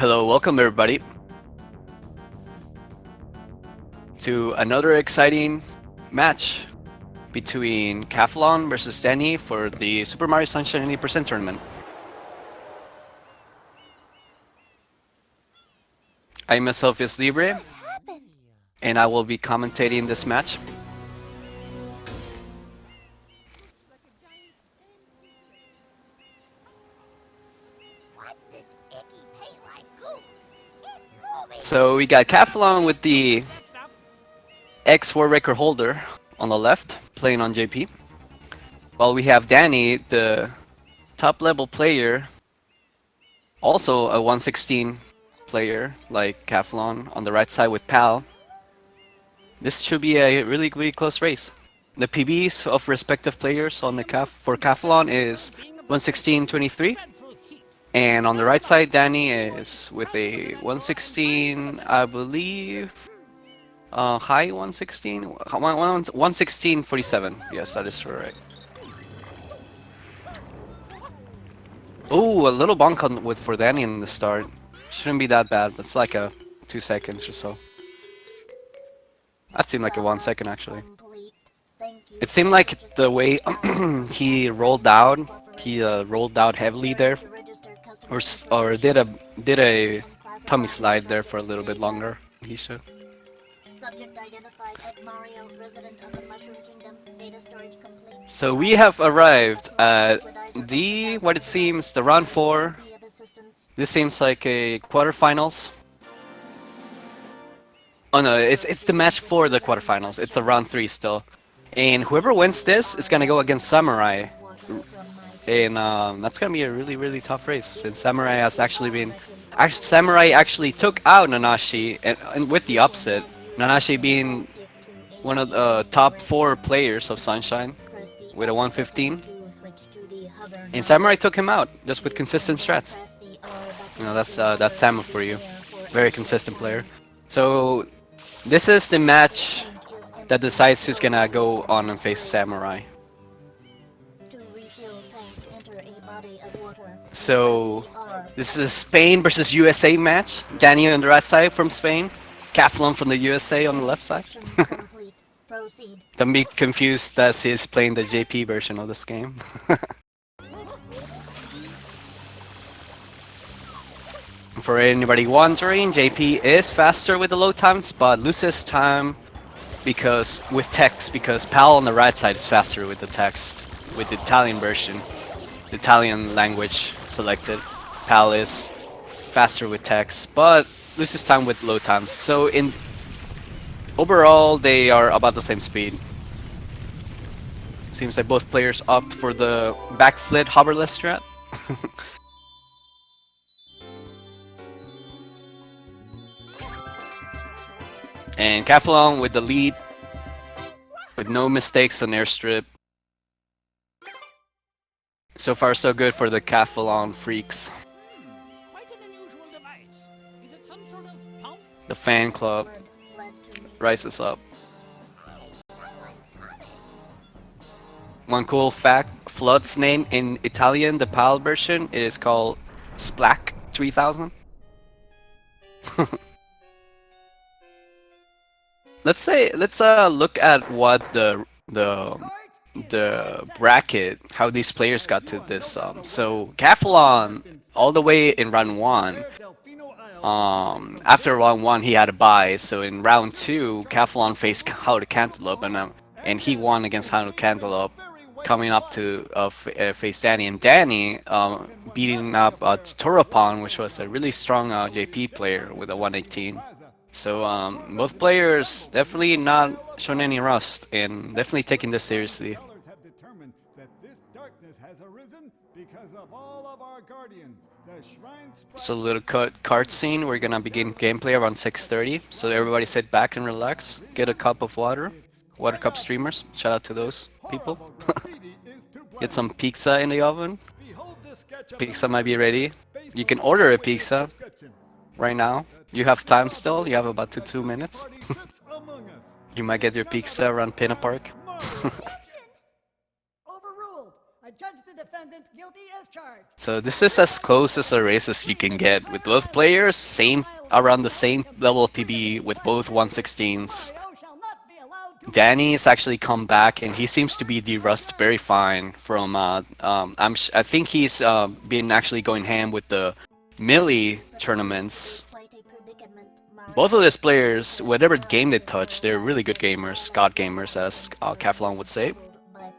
Hello, welcome everybody to another exciting match between Kaffelon versus Danny for the Super Mario Sunshine 80% tournament. I myself is Libre, and I will be commentating this match. So we got Kaffelon with the ex-War record holder on the left, playing on JP. While we have Danny, the top level player, also a 116 player like Kaffelon, on the right side with Pal. This should be a really, really close race. The PBs of respective players on the for Kaffelon is 116.23, and on the right side, Danny is with a 116, I believe, high 116, 116.47. Yes, that is correct. Oh, a little bonk on for Danny in the start. Shouldn't be that bad. That's like a 2 seconds or so. That seemed like a 1 second actually. It seemed like the way he rolled out heavily there, or did a tummy slide there for a little bit longer. He should. So we have arrived at what it seems the round 4. This seems like a quarterfinals. Oh no, it's the match for the quarterfinals. It's a round 3 still, and whoever wins this is gonna go against Samurai, and that's gonna be a really, really tough race since Samurai has actually been. Samurai actually took out Nanashi, and with the upset, Nanashi being one of the top 4 players of Sunshine with a 115, and Samurai took him out just with consistent strats. You know, that's Samu for you, very consistent player. So this is the match that decides who's gonna go on and face Samurai. So this is a Spain versus USA match. Danny on the right side from Spain, Kaffelon from the USA on the left side. Don't be confused that he's playing the JP version of this game. For anybody wondering, JP is faster with the load times, but loses time because Pal on the right side is faster with the text, with the Italian version, the Italian language selected. Pal is faster with text, but loses time with load times. So overall, they are about the same speed. Seems like both players opt for the backflip hoverless strat. And Kaffelon with the lead, with no mistakes on airstrip. So far so good for the Kaffelon freaks. The fan club rises up. One cool fact, Flood's name in Italian, the PAL version, is called Splack 3000. Let's look at what the bracket, how these players got to this. So Kaffelon all the way in round 1. After round 1 he had a bye, so in round 2 Kaffelon faced How to Cantaloupe, and he won against How to Cantaloupe, coming up to face Danny, and Danny beating up Turopon, which was a really strong JP player with a 118. So both players definitely not showing any rust, and definitely taking this seriously. So a little card scene. We're gonna begin gameplay around 6:30. So everybody sit back and relax. Get a cup of water. Water cup streamers. Shout out to those people. Get some pizza in the oven. Pizza might be ready. You can order a pizza right now. You have time still. You have about 2 minutes. You might get your pizza around Pinna Park. I judge the defendant guilty as charged. So this is as close as a race as you can get with both players, same around the same level of PB with both 116s. Mario shall not be allowed to Danny has actually come back and he seems to be de-rust very fine from I think he's been actually going ham with the melee tournaments. Both of these players, whatever game they touch, they're really good gamers, god gamers as Kaffelon would say.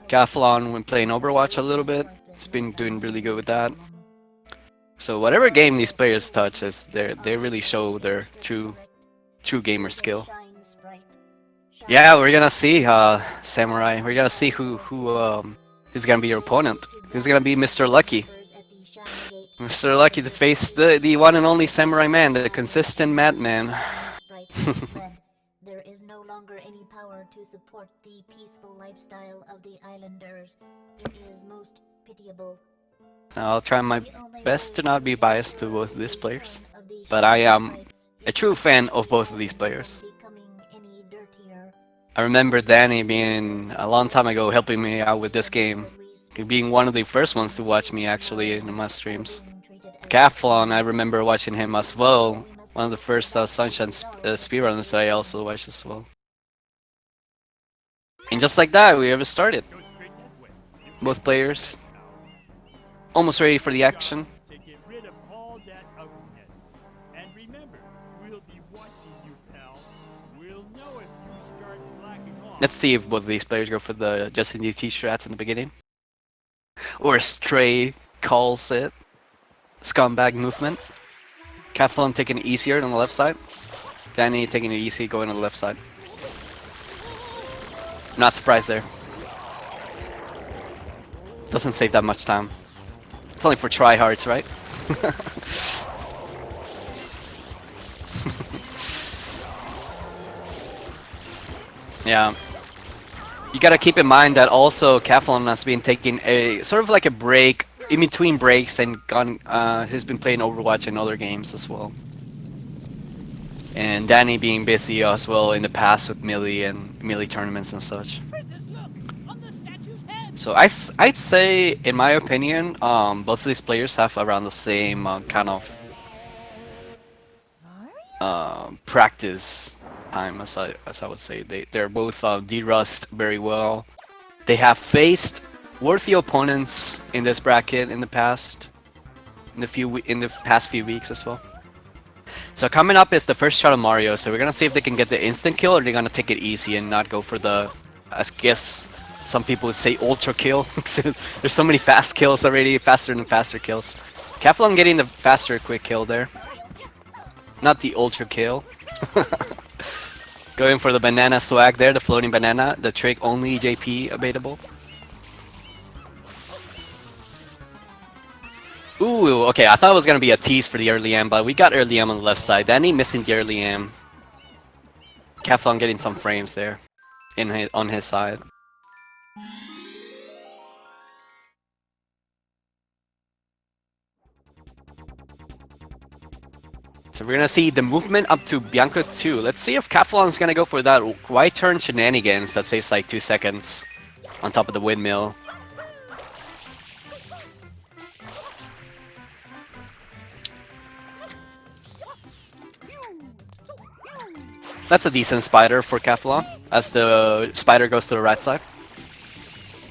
Kaffelon, when playing Overwatch a little bit, has been doing really good with that. So whatever game these players touch, they really show their true gamer skill. Yeah, we're gonna see Samurai. We're gonna see who is gonna be your opponent. Who's gonna be Mr. Lucky? Mr. Lucky to face the one and only Samurai Man, the consistent madman. There is no longer any power to support the peaceful lifestyle of the islanders. It is most pitiable. I'll try my best to not be biased to both of these players, but I am a true fan of both of these players. I remember Danny being a long time ago helping me out with this game, being one of the first ones to watch me actually in my streams. Kaffelon, I remember watching him as well, one of the first Sunshine speedrunners that I also watched as well. And just like that, we ever started. Both players almost ready for the action. Let's see if both of these players go for the Justin DT strats in the beginning. Or Stray calls it. Scumbag movement. Kaffelon taking it easier on the left side. Danny taking it easy going on the left side. Not surprised there. Doesn't save that much time. It's only for tryhards, right? Yeah. You gotta keep in mind that also Kaffelon has been taking a sort of like a break in between breaks and has been playing Overwatch and other games as well. And Danny being busy as well in the past with melee tournaments and such. So I'd say, in my opinion, both of these players have around the same kind of practice time as I would say. They're both de-rust very well. They have faced worthy opponents in this bracket in the past, in the past few weeks as well. So coming up is the first shot of Mario. So we're gonna see if they can get the instant kill or they're gonna take it easy and not go for the, I guess some people would say ultra kill. There's so many fast kills already, faster and faster kills. Kaffelon getting the faster quick kill there. Not the ultra kill. Going for the banana swag there, the floating banana, the trick only JP abatable. Ooh, okay, I thought it was gonna be a tease for the early am, but we got early am on the left side. Danny missing the early am. Kaffelon getting some frames there on his side. So we're gonna see the movement up to Bianca 2. Let's see if Kaffelon's gonna go for that right turn shenanigans that saves like 2 seconds on top of the windmill. That's a decent spider for Kaffelon, as the spider goes to the right side.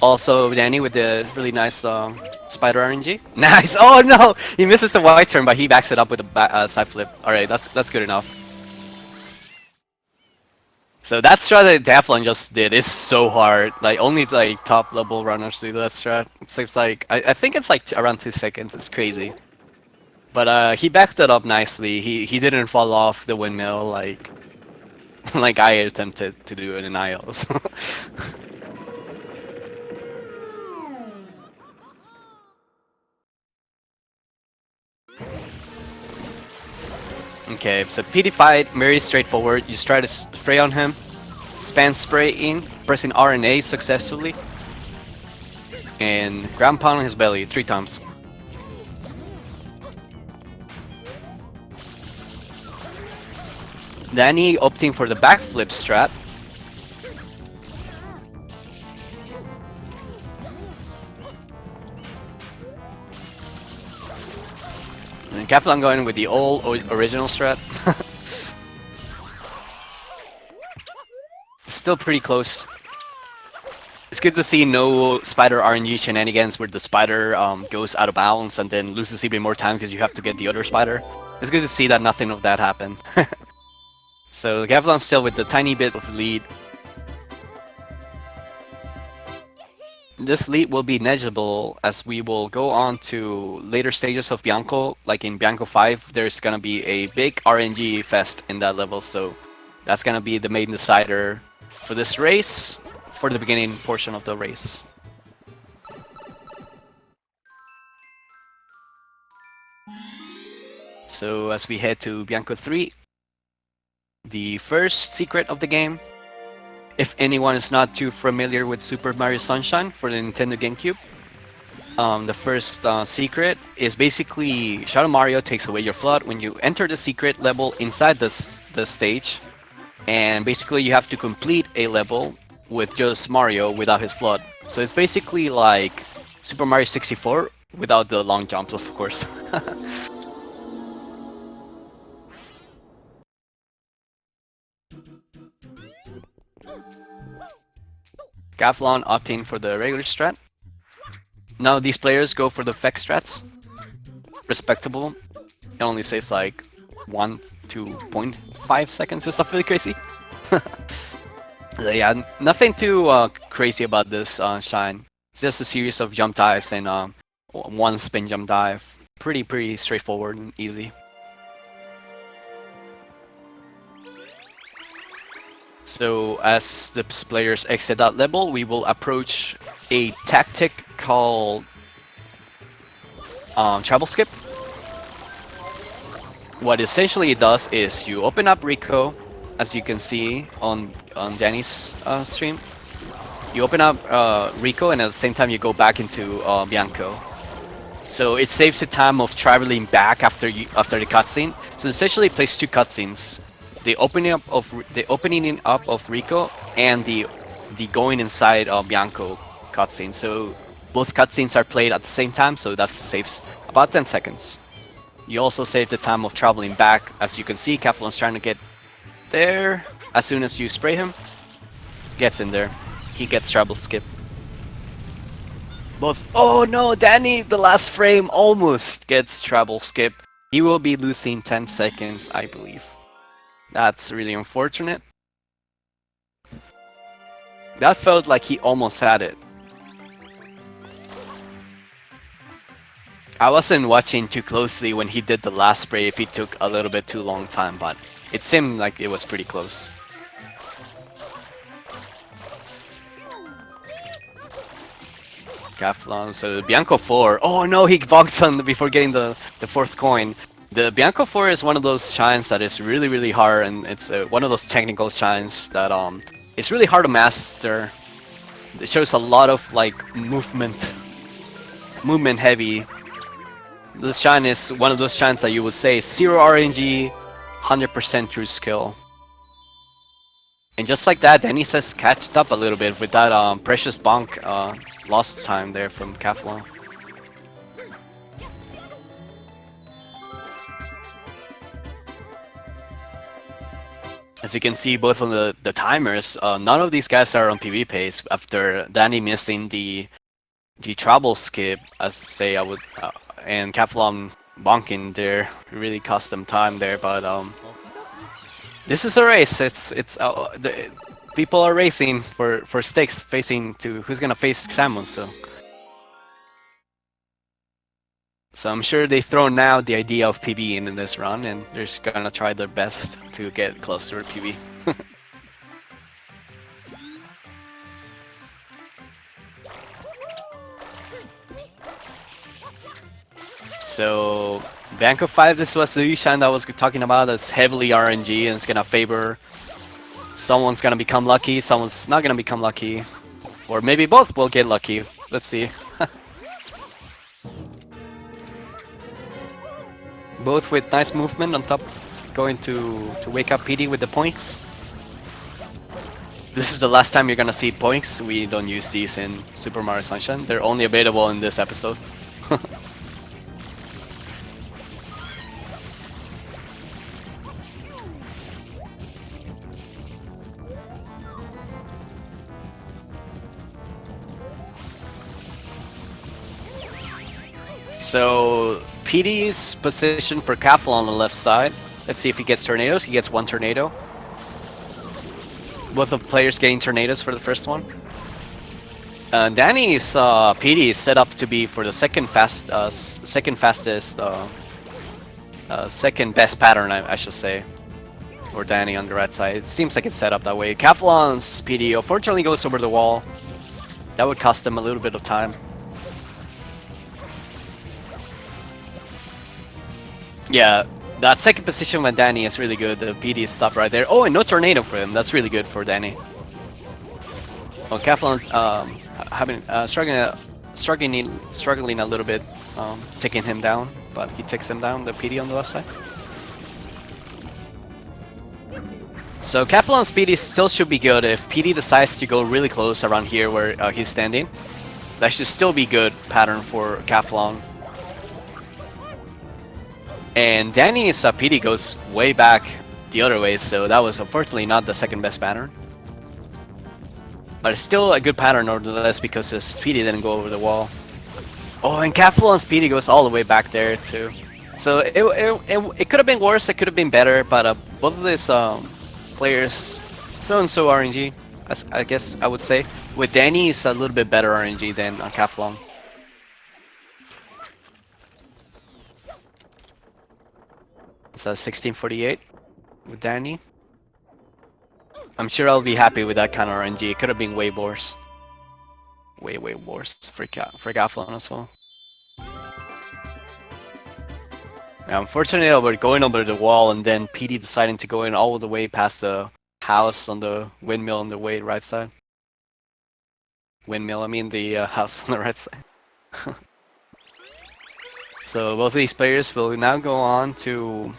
Also, Danny with the really nice spider RNG. Nice! Oh no! He misses the white turn, but he backs it up with a side flip. Alright, that's good enough. So that strat that Kaffelon just did is so hard. Like, only like top level runners do that strat. It's like, I think it's like around 2 seconds. It's crazy. But he backed it up nicely. He didn't fall off the windmill like like I attempted to do it in IOs. Okay, so PD fight, very straightforward. You just try to spray on him, spam spray in, pressing RNA successfully, and ground pound on his belly 3 times. Danny opting for the backflip strat. And Kaffelon going with the old original strat. Still pretty close. It's good to see no spider RNG shenanigans where the spider goes out of bounds and then loses even more time because you have to get the other spider. It's good to see that nothing of that happened. So Kaffelon still with the tiny bit of lead. This lead will be negligible as we will go on to later stages of Bianco. Like in Bianco 5, there's gonna be a big RNG fest in that level, so that's gonna be the main decider for this race, for the beginning portion of the race. So as we head to Bianco 3, the first secret of the game. If anyone is not too familiar with Super Mario Sunshine for the Nintendo GameCube, the first secret is basically Shadow Mario takes away your flood when you enter the secret level inside the stage, and basically you have to complete a level with just Mario without his flood. So it's basically like Super Mario 64 without the long jumps, of course. Kaffelon opting for the regular strat. Now these players go for the Fex strats. Respectable. It only saves like 1 to 0.5 seconds or something really crazy. Yeah, nothing too crazy about this shine. It's just a series of jump dives and one spin jump dive. Pretty straightforward and easy. So as the players exit that level, we will approach a tactic called travel skip. What essentially it does is you open up Rico, as you can see on Danny's stream. You open up Rico and at the same time you go back into Bianco. So it saves the time of traveling back after the cutscene. So essentially it plays two cutscenes. The opening up of Rico and the going inside of Bianco cutscene. So both cutscenes are played at the same time, so that saves about 10 seconds. You also save the time of traveling back. As you can see, Kaffelon's trying to get there. As soon as you spray him, gets in there. He gets travel skip. Both. Oh no, Danny, the last frame almost gets travel skip. He will be losing 10 seconds, I believe. That's really unfortunate. That felt like he almost had it. I wasn't watching too closely when he did the last spray if he took a little bit too long time, but it seemed like it was pretty close. Kaffelon, so Bianco 4. Oh no, he boxed on before getting the fourth coin. The Bianco 4 is one of those shines that is really hard, and it's one of those technical shines that it's really hard to master. It shows a lot of like movement heavy. This shine is one of those shines that you would say 0 RNG, 100% true skill. And just like that, Dennis has catched up a little bit with that precious bonk lost time there from Kaffelon. As you can see, both on the timers, none of these guys are on PB pace after Danny missing the travel skip, as say I would, and Kaffelon bonking there really cost them time there. But this is a race. People are racing for stakes, facing to who's gonna face Samus. So I'm sure they've thrown out the idea of PB in this run, and they're just gonna try their best to get closer to PB. So, Bianco 5, this was the shine that I was talking about. That's heavily RNG, and it's gonna favor someone's gonna become lucky, someone's not gonna become lucky, or maybe both will get lucky. Let's see. Both with nice movement on top, going to wake up PD with the points. This is the last time you're gonna see points. We don't use these in Super Mario Sunshine. They're only available in this episode. So PD's position for Kaffelon on the left side. Let's see if he gets tornadoes. He gets one tornado. Both of players getting tornadoes for the first one. Danny's PD is set up to be for the second fastest, second best pattern, I should say, for Danny on the right side. It seems like it's set up that way. Kaffelon's PD unfortunately goes over the wall. That would cost him a little bit of time. Yeah, that second position with Danny is really good. The PD is stopped right there. Oh, and no tornado for him. That's really good for Danny. Well, Kaffelon having struggling a little bit, taking him down, but he takes him down. The PD on the left side. So Kaffelon's PD still should be good if PD decides to go really close around here where he's standing. That should still be good pattern for Kaffelon. And Danny's PD goes way back the other way, so that was unfortunately not the second best pattern. But it's still a good pattern nonetheless because his PD didn't go over the wall. Oh, and Kaffelon's PD goes all the way back there too. So it could have been worse, it could have been better, but both of these players so-and-so RNG, I guess I would say. With Danny, it's a little bit better RNG than Kaffelon. It's a 1648 with Danny. I'm sure I'll be happy with that kind of RNG. It could have been way worse. Way worse for Kaffelon as well. Yeah, unfortunately, we're going over the wall and then PD deciding to go in all the way past the house on the windmill on the way right side. Windmill, I mean the house on the right side. So both of these players will now go on to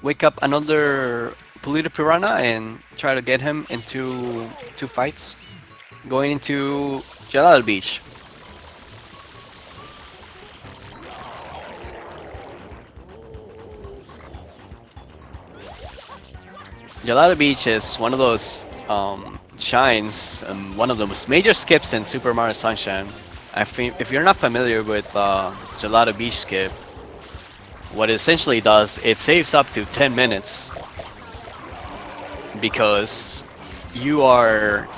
wake up another Polluted Piranha and try to get him into 2 fights. Going into Gelato Beach. Gelato Beach is one of those shines, one of the most major skips in Super Mario Sunshine. If you're not familiar with Gelato Beach skip, what it essentially does, it saves up to 10 minutes because you are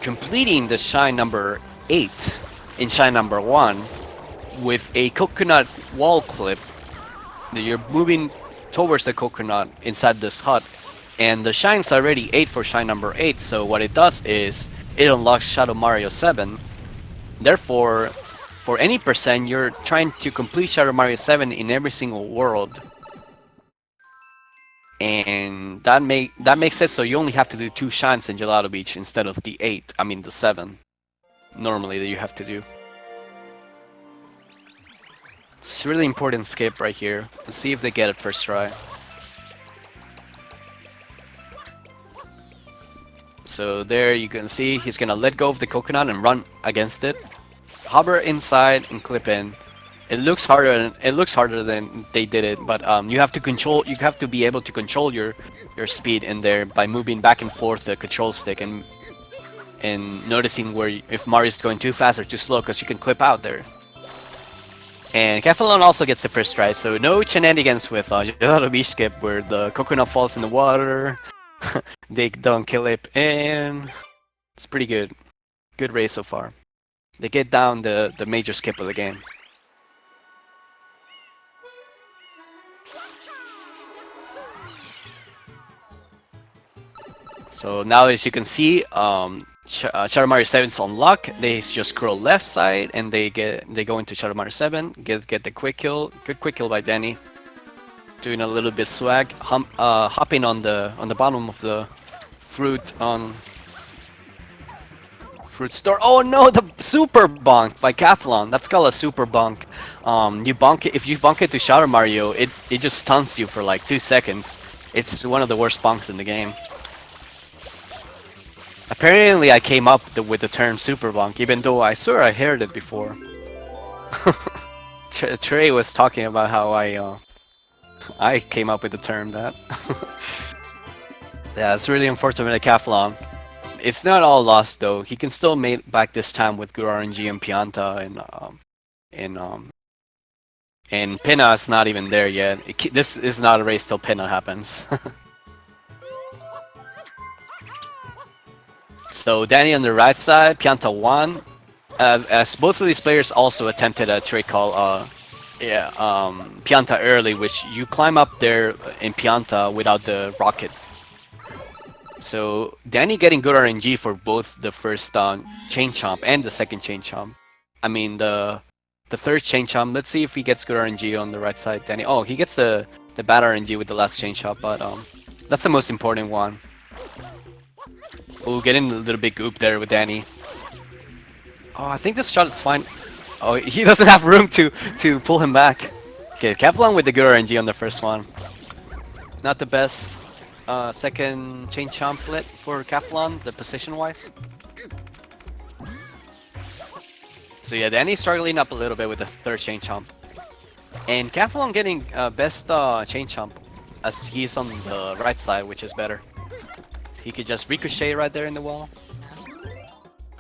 completing the shine number 8 in shine number 1 with a coconut wall clip. You're moving towards the coconut inside this hut, and the shine's already 8 for shine number 8, so what it does is it unlocks Shadow Mario 7. Therefore, for any percent, you're trying to complete Shadow Mario 7 in every single world. And that makes it so you only have to do 2 shines in Gelato Beach instead of the 8, I mean the 7, normally that you have to do. It's a really important skip right here. Let's see if they get it first try. So there you can see he's gonna let go of the coconut and run against it. Hover inside and clip in. It looks harder than they did it, but you have to be able to control your speed in there by moving back and forth the control stick and noticing if Mario's going too fast or too slow, because you can clip out there. And Kaffelon also gets the first try, so no shenanigans with Gelato Beach skip where the coconut falls in the water. They don't kill it, and it's pretty good. Good race so far. They get down the major skip of the game. So now, as you can see, Shadow Mario 7's on lock. They just scroll left side and they go into Shadow Mario 7. Get the quick kill. Good quick kill by Danny. Doing a little bit swag, hopping on the bottom of the fruit store. Oh no, the super bonk by Kaffelon. That's called a super bonk. You bonk it, if you bonk it to Shadow Mario, it just stuns you for like 2 seconds. It's one of the worst bonks in the game. Apparently, I came up with the term super bonk, even though I swear I heard it before. Trey was talking about how I came up with the term that. Yeah, it's really unfortunate at Kaffelon. It's not all lost though. He can still make back this time with good RNG and Pianta and And Pinna is not even there yet. This is not a race till Pinna happens. So Danny on the right side, Pianta 1. As both of these players also attempted a trick called Pianta early, which you climb up there in Pianta without the rocket. So Danny getting good RNG for both the first chain chomp and the second chain chomp. I mean the third chain chomp. Let's see if he gets good RNG on the right side. Danny. Oh, he gets the bad RNG with the last chain chomp, but that's the most important one. Oh, getting a little bit goop there with Danny. Oh, I think this shot is fine. Oh, he doesn't have room to pull him back. Okay, Kaffelon with the good RNG on the first one. Not the best second chain chomplet for Kaffelon, the position-wise. So yeah, Danny's struggling up a little bit with the third chain chomp. And Kaffelon getting best chain chomp as he's on the right side, which is better. He could just ricochet right there in the wall.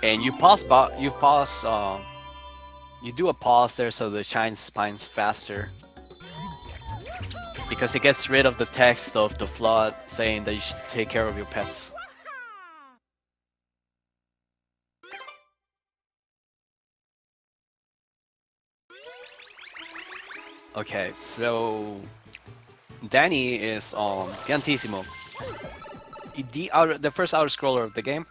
And you do a pause there so the shine spines faster. Because it gets rid of the text of the flood saying that you should take care of your pets. Okay, so Danny is on Piantissimo. The first outer scroller of the game.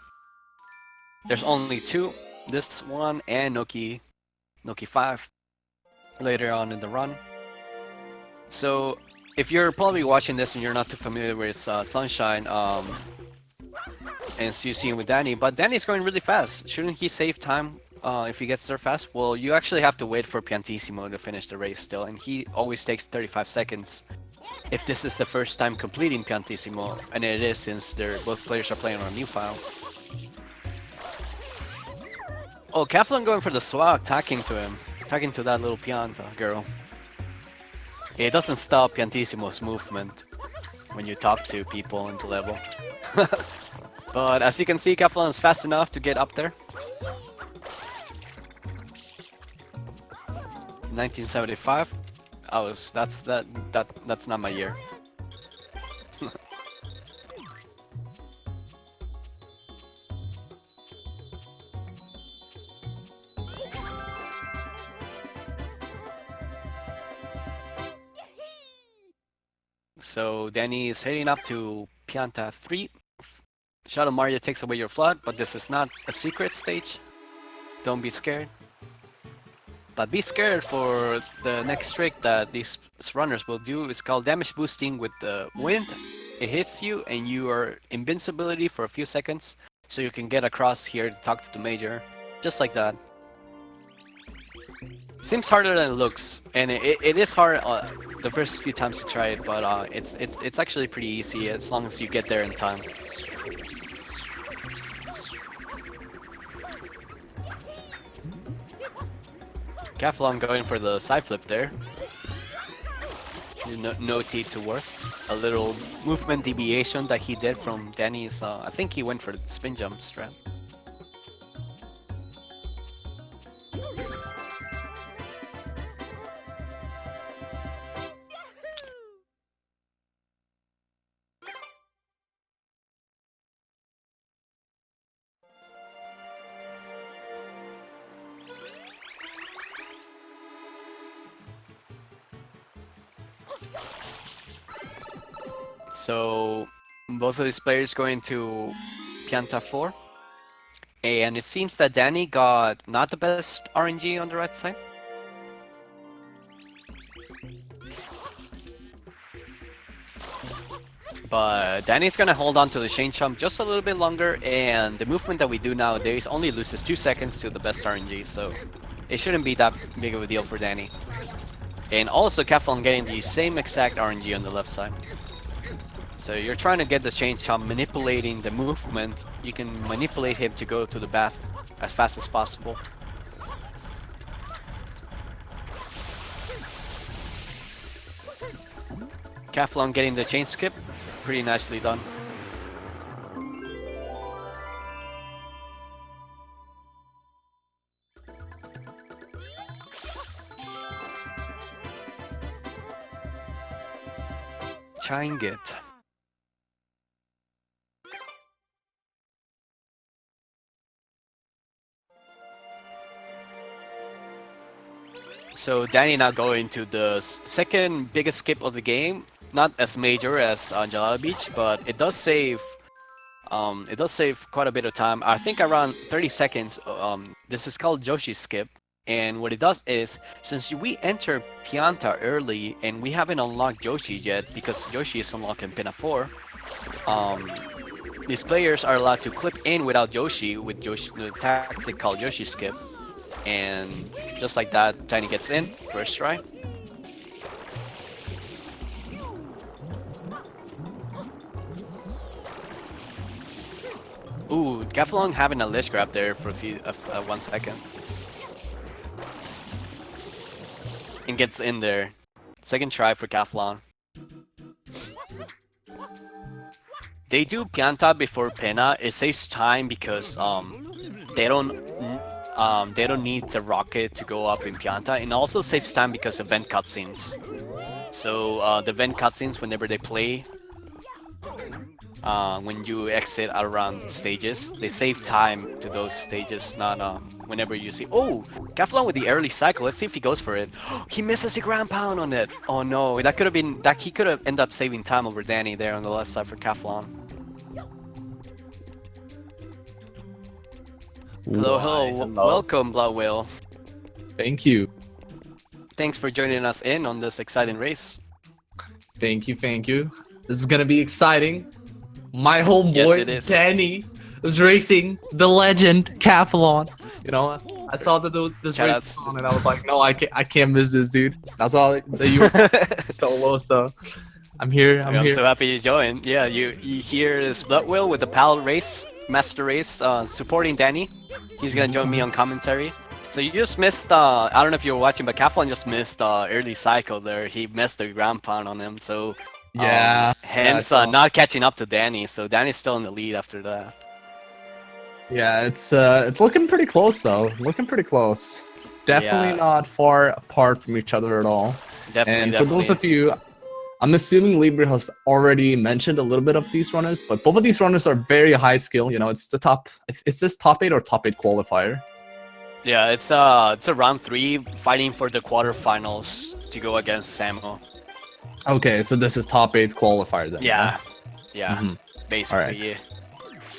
There's only two. This one and Noki 5 later on in the run. So if you're probably watching this and you're not too familiar with Sunshine, and so you see him with Danny, but Danny's going really fast. Shouldn't he save time if he gets there fast? Well, you actually have to wait for Piantissimo to finish the race still, and he always takes 35 seconds. If this is the first time completing Piantissimo, and it is since both players are playing on a new file. Oh, Kaffelon going for the swag, talking to him. Talking to that little Pianta girl. It doesn't stop Piantissimo's movement when you talk to people in the level. But as you can see, Kaffelon is fast enough to get up there. 1975. That's not my year. So Danny is heading up to Pianta 3. Shadow Mario takes away your flood, but this is not a secret stage. Don't be scared. But be scared for the next trick that these runners will do. It's called damage boosting with the wind. It hits you and you are invincibility for a few seconds, so you can get across here to talk to the major. Just like that. Seems harder than it looks, and it is hard the first few times you try it, but it's actually pretty easy as long as you get there in time. Kaffelon going for the side flip there. No T to worth. A little movement deviation that he did from Danny's. I think he went for the spin jump strat. So both of these players going to Pianta 4. And it seems that Danny got not the best RNG on the right side. But Danny's gonna hold on to the chain chomp just a little bit longer, and the movement that we do nowadays only loses 2 seconds to the best RNG, so it shouldn't be that big of a deal for Danny. And also Kaffelon getting the same exact RNG on the left side. So you're trying to get the chain chomp manipulating the movement. You can manipulate him to go to the bath as fast as possible. Kaffelon getting the chain skip. Pretty nicely done. trying it. So Danny now going to the second biggest skip of the game. Not as major as Gelato Beach, but it does save. It does save quite a bit of time. I think around 30 seconds. This is called Joshi skip, and what it does is since we enter Pianta early and we haven't unlocked Joshi yet because Joshi is unlocked in Pina 4. These players are allowed to clip in without Joshi with the tactic called Joshi skip. And just like that, Tiny gets in, first try. Ooh, Kaffelon having a ledge grab there for 1 second. And gets in there. Second try for Kaffelon. They do Pianta before Pena. It saves time because they don't need the rocket to go up in Pianta, and also saves time because of vent cutscenes. So the vent cutscenes, whenever they play, when you exit around stages, they save time to those stages, not whenever you see. Oh, Kaffelon with the early cycle. Let's see if he goes for it. He misses the ground pound on it. Oh no, that could have been that. He could have ended up saving time over Danny there on the left side for Kaffelon. Hello, hello, welcome, Blood Whale. Thank you. Thanks for joining us in on this exciting race. Thank you, thank you. This is gonna be exciting. My homeboy, Yes, it is. Danny, was racing the legend, Kaffelon. You know, I saw this Shout race outs. on and I was like, no, I can't miss this, dude. I saw that you were solo, so I'm here, I'm I'm here. so happy you joined. Yeah, you hear this Blood Whale with the PAL race, Master Race, supporting Danny. He's gonna join me on commentary. So you just missed, I don't know if you were watching, but Kaffelon just missed early cycle there. He missed the ground pound on him, so Yeah. hence yeah, not catching up to Danny. So Danny's still in the lead after that. Yeah, it's looking pretty close though. Looking pretty close. Definitely Yeah. not far apart from each other at all. Definitely, And for definitely. those of you, I'm assuming Libra has already mentioned a little bit of these runners, but both of these runners are very high skill. You know, it's the top. It's this top 8 or top 8 qualifier. Yeah, it's a round 3 fighting for the quarterfinals to go against Samuel. Okay, so this is top 8 qualifier then. Yeah, yeah, Mhm. basically, Alright. yeah.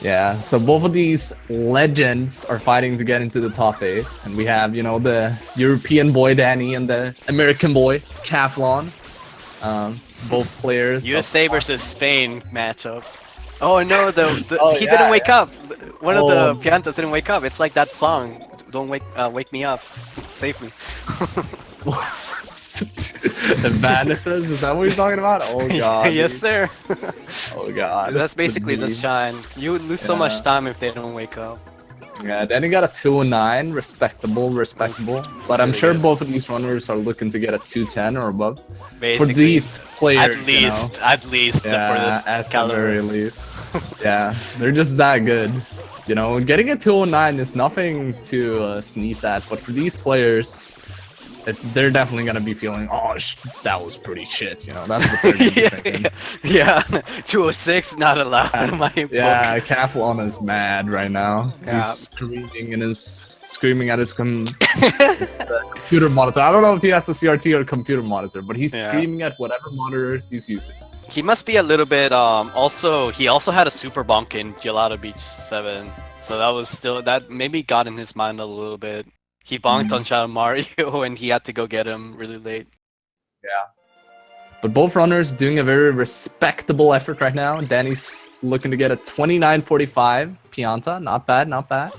Yeah. So both of these legends are fighting to get into the top 8, and we have, you know, the European boy Danny and the American boy Kaffelon. Both players. USA versus Spain matchup. Oh no, Oh, he yeah, didn't wake up. One of Oh. the Piantas didn't wake up. It's like that song. Don't wake me up. Save me. Advances? Is that what you're talking about? Oh god. Yes, dude. sir. Oh god. That's basically the memes. shine. You would lose so much Yeah. time if they don't wake up. Yeah, Danny got a 209, respectable. But I'm really sure good. both of these runners are looking to get a 210 or above. Basically, For these players, at least, you know? for this at the caliber. very least. Yeah, they're just that good. You know, getting a 209 is nothing to sneeze at, but for these players, they're definitely gonna be feeling, oh, that was pretty shit. You know, that's what they're gonna be thinking. Yeah, 206 not allowed in my Yeah, book. Kaffelon is mad right now. Yeah. He's screaming at his computer monitor. I don't know if he has a CRT or computer monitor, but he's Yeah. screaming at whatever monitor he's using. He must be a little bit he also had a super bonk in Gelato Beach 7. So that maybe got in his mind a little bit. He bonked on Shadow Mario and he had to go get him really late. But both runners doing a very respectable effort right now. Danny's looking to get a 29.45 Pianta. Not bad, not bad.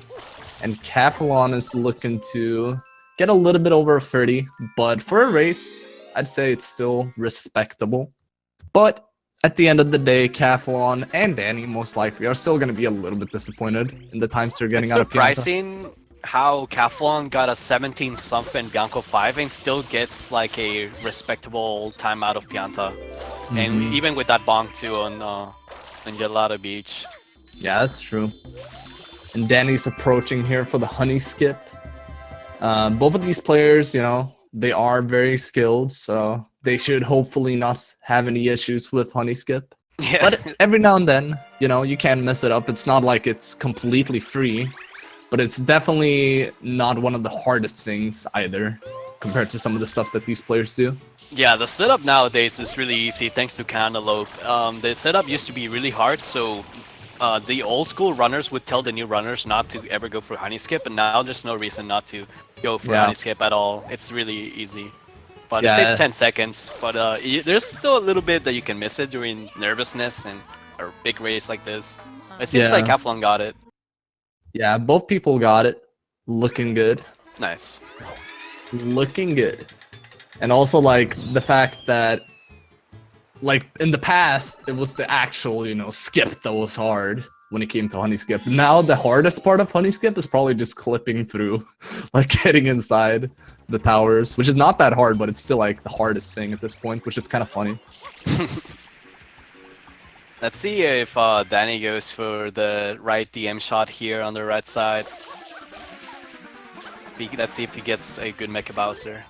And Kaffelon is looking to get a little bit over a 30. But for a race, I'd say it's still respectable. But at the end of the day, Kaffelon and Danny most likely are still going to be a little bit disappointed in the times they're getting It's out of Pianta. surprising how Kaffelon got a 17 something Bianco 5 and still gets like a respectable time out of Pianta. And even with that bonk too on Gelato Beach. Yeah, that's true. And Danny's approaching here for the honey skip. Both of these players, you know, they are very skilled, so they should hopefully not have any issues with honey skip. Yeah. But every now and then, you know, you can mess it up. It's not like it's completely free, but it's definitely not one of the hardest things either, compared to some of the stuff that these players do. Yeah, the setup nowadays is really easy thanks to Cantaloupe. The setup used to be really hard, so the old school runners would tell the new runners not to ever go for honey skip, and now there's no reason not to go for honey skip at all. It's really easy. But it saves 10 seconds, but there's still a little bit that you can miss it during nervousness and or big race like this. It seems like Kaffelon got it. Yeah, both people got it. Looking good. Nice. Looking good. And also, like, the fact that, like, in the past, it was the actual, you know, skip that was hard when it came to honey skip. Now, the hardest part of honey skip is probably just clipping through, like, getting inside the towers, which is not that hard, but it's still, like, the hardest thing at this point, which is kind of funny. Let's see if Danny goes for the right DM shot here on the right side. Let's see if he gets a good Mecha Bowser.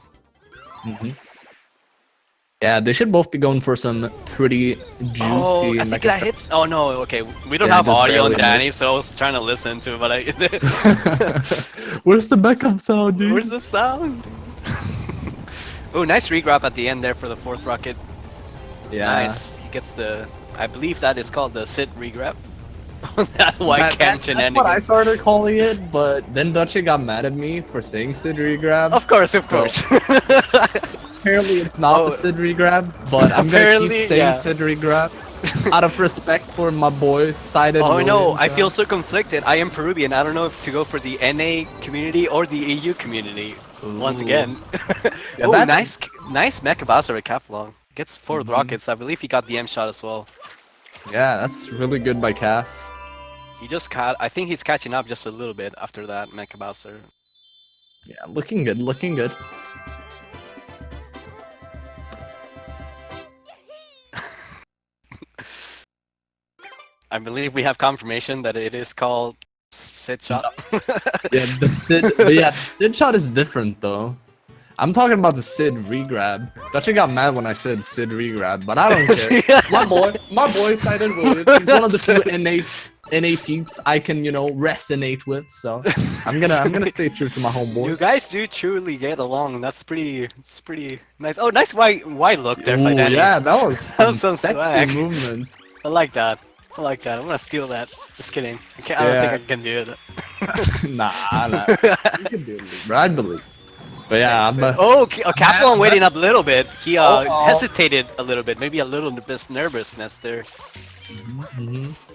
Yeah, they should both be going for some pretty juicy. Oh, I think that hits. Oh no, okay. We don't have audio on Danny, so I was trying to listen to it, but I. Where's the backup sound, dude? Where's the sound? Oh, nice regrab at the end there for the 4th rocket. Yeah. Nice. He gets the. I believe that is called the Sid regrab. That's what I started calling it, but then Dutchie got mad at me for saying Sid regrab. Of course, of course. Apparently it's not the Sid regrab, but I'm gonna keep saying Sid regrab out of respect for my boy Sided. Oh no, I feel so conflicted. I am Peruvian. I don't know if to go for the NA community or the EU community. Once again. Oh, nice Mecha Bowser at Kaffelon. Gets 4th rockets. I believe he got the M shot as well. Yeah, that's really good by Calf. He just caught. I think he's catching up just a little bit after that Mecha Bowser. Yeah, looking good, looking good. I believe we have confirmation that it is called Sid shot. Yeah, the Sid shot is different though. I'm talking about the Sid regrab. Dutchie got mad when I said Sid regrab, but I don't care. my boy Sided Williams. He's one of the few NA peeps I can, you know, resonate with. So I'm gonna stay true to my homeboy. You guys do truly get along. It's pretty nice. Oh, nice white look there by Danny. Yeah, that was some sexy swag. movement. I like that. I like that. I'm gonna steal that. Just kidding. I don't think I can do it. Nah. You can do it, bro. I believe. But yeah, Kaffelon waiting up a little bit. He hesitated a little bit, maybe a little bit nervousness there.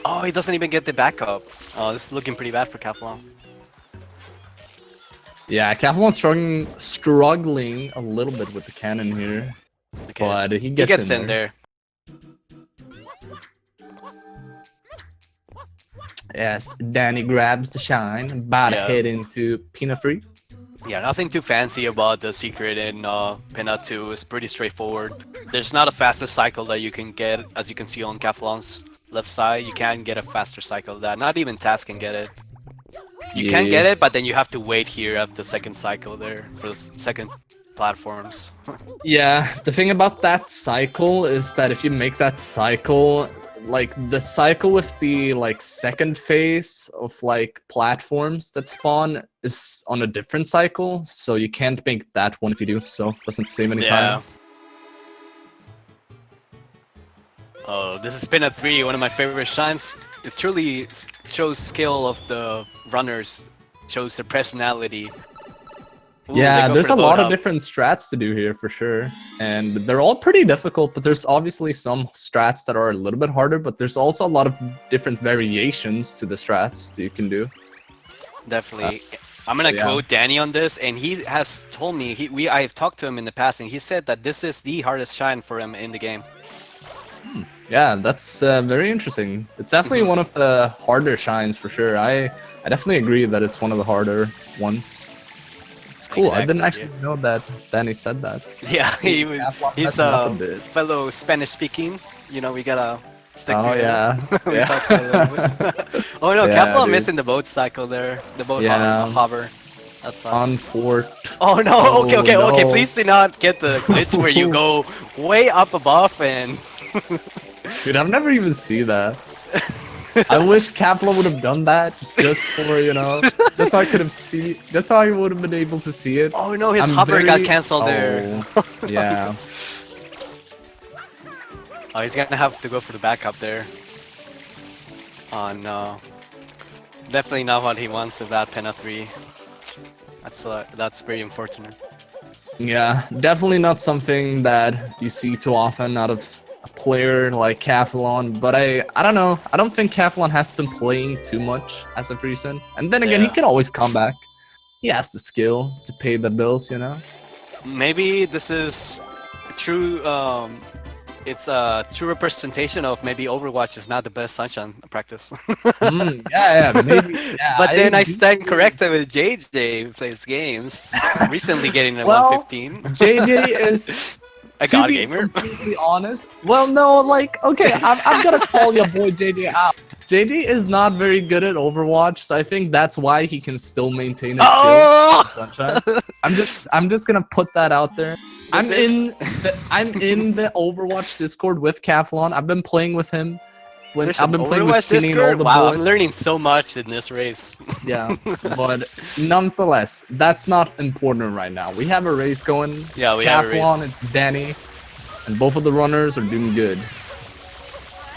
Oh, he doesn't even get the backup. Oh, this is looking pretty bad for Kaffelon. Yeah, Kaffelon's struggling a little bit with the cannon here, but he gets in there. Yes, Danny grabs the shine, about to head into Peanut Free. Yeah, nothing too fancy about the secret in Pinot 2. It's pretty straightforward. There's not a fastest cycle that you can get, as you can see on Kaffelon's left side. You can't get a faster cycle than that. Not even Taz can get it. You can get it, but then you have to wait here at the 2nd cycle there for the 2nd platforms. Yeah, the thing about that cycle is that if you make that cycle, like the cycle with the like 2nd phase of like platforms that spawn is on a different cycle, so you can't make that one if you do, so it doesn't save any time. Oh, this is Pinot 3, one of my favorite shines. It truly shows skill of the runners, shows their personality. Ooh, yeah, there's a lot of different strats to do here for sure, and they're all pretty difficult, but there's obviously some strats that are a little bit harder, but there's also a lot of different variations to the strats that you can do. Definitely. I'm gonna quote Danny on this, and he has told me, I've talked to him in the past, and he said that this is the hardest shine for him in the game. Yeah, that's very interesting. It's definitely one of the harder shines for sure. I definitely agree that it's one of the harder ones. It's cool. Exactly, I didn't actually know that Danny said that. Yeah, he's fellow Spanish speaking. You know, we gotta stick to it. We talked a little bit. Oh no, Kaffelon missing the boat cycle there. The boat hover. That On sucks. fort. Oh no! Oh, Okay, okay, okay. no. Please do not get the glitch where you go way up above and. Dude, I've never even seen that. I wish Kaffelon would have done that just for, you know, just so I could have seen, just so I would have been able to see it. Oh no! His I'm hover got very- cancelled there. Oh, yeah. Oh, he's gonna have to go for the backup there. Oh no. Definitely not what he wants with that Penna 3. That's very unfortunate. Yeah, definitely not something that you see too often out of a player like Kaffelon, but I don't know. I don't think Kaffelon has been playing too much as of recent. And then again, he Yeah. can always come back. He has the skill to pay the bills, you know? Maybe this is true. It's a true representation of maybe Overwatch is not the best Sunshine practice. Yeah, maybe. Yeah, But then I do stand think- corrected with JJ who plays games. Recently getting a Well, 115. JJ is A to god be gamer. completely honest. Well, no, like, okay, I'm gonna call your boy JJ out. JD is not very good at Overwatch, so I think that's why he can still maintain his Oh! skills in Sunshine. I'm just gonna put that out there. I'm in the Overwatch Discord with Kaffelon. I've been playing with him. There's I've an been playing with Overwatch Kenny and all Discord? the Wow, boys. I'm learning so much in this race. Yeah, but nonetheless, that's not important right now. We have a race going. Yeah, It's we have a race. Kaffelon, it's Danny, and both of the runners are doing good,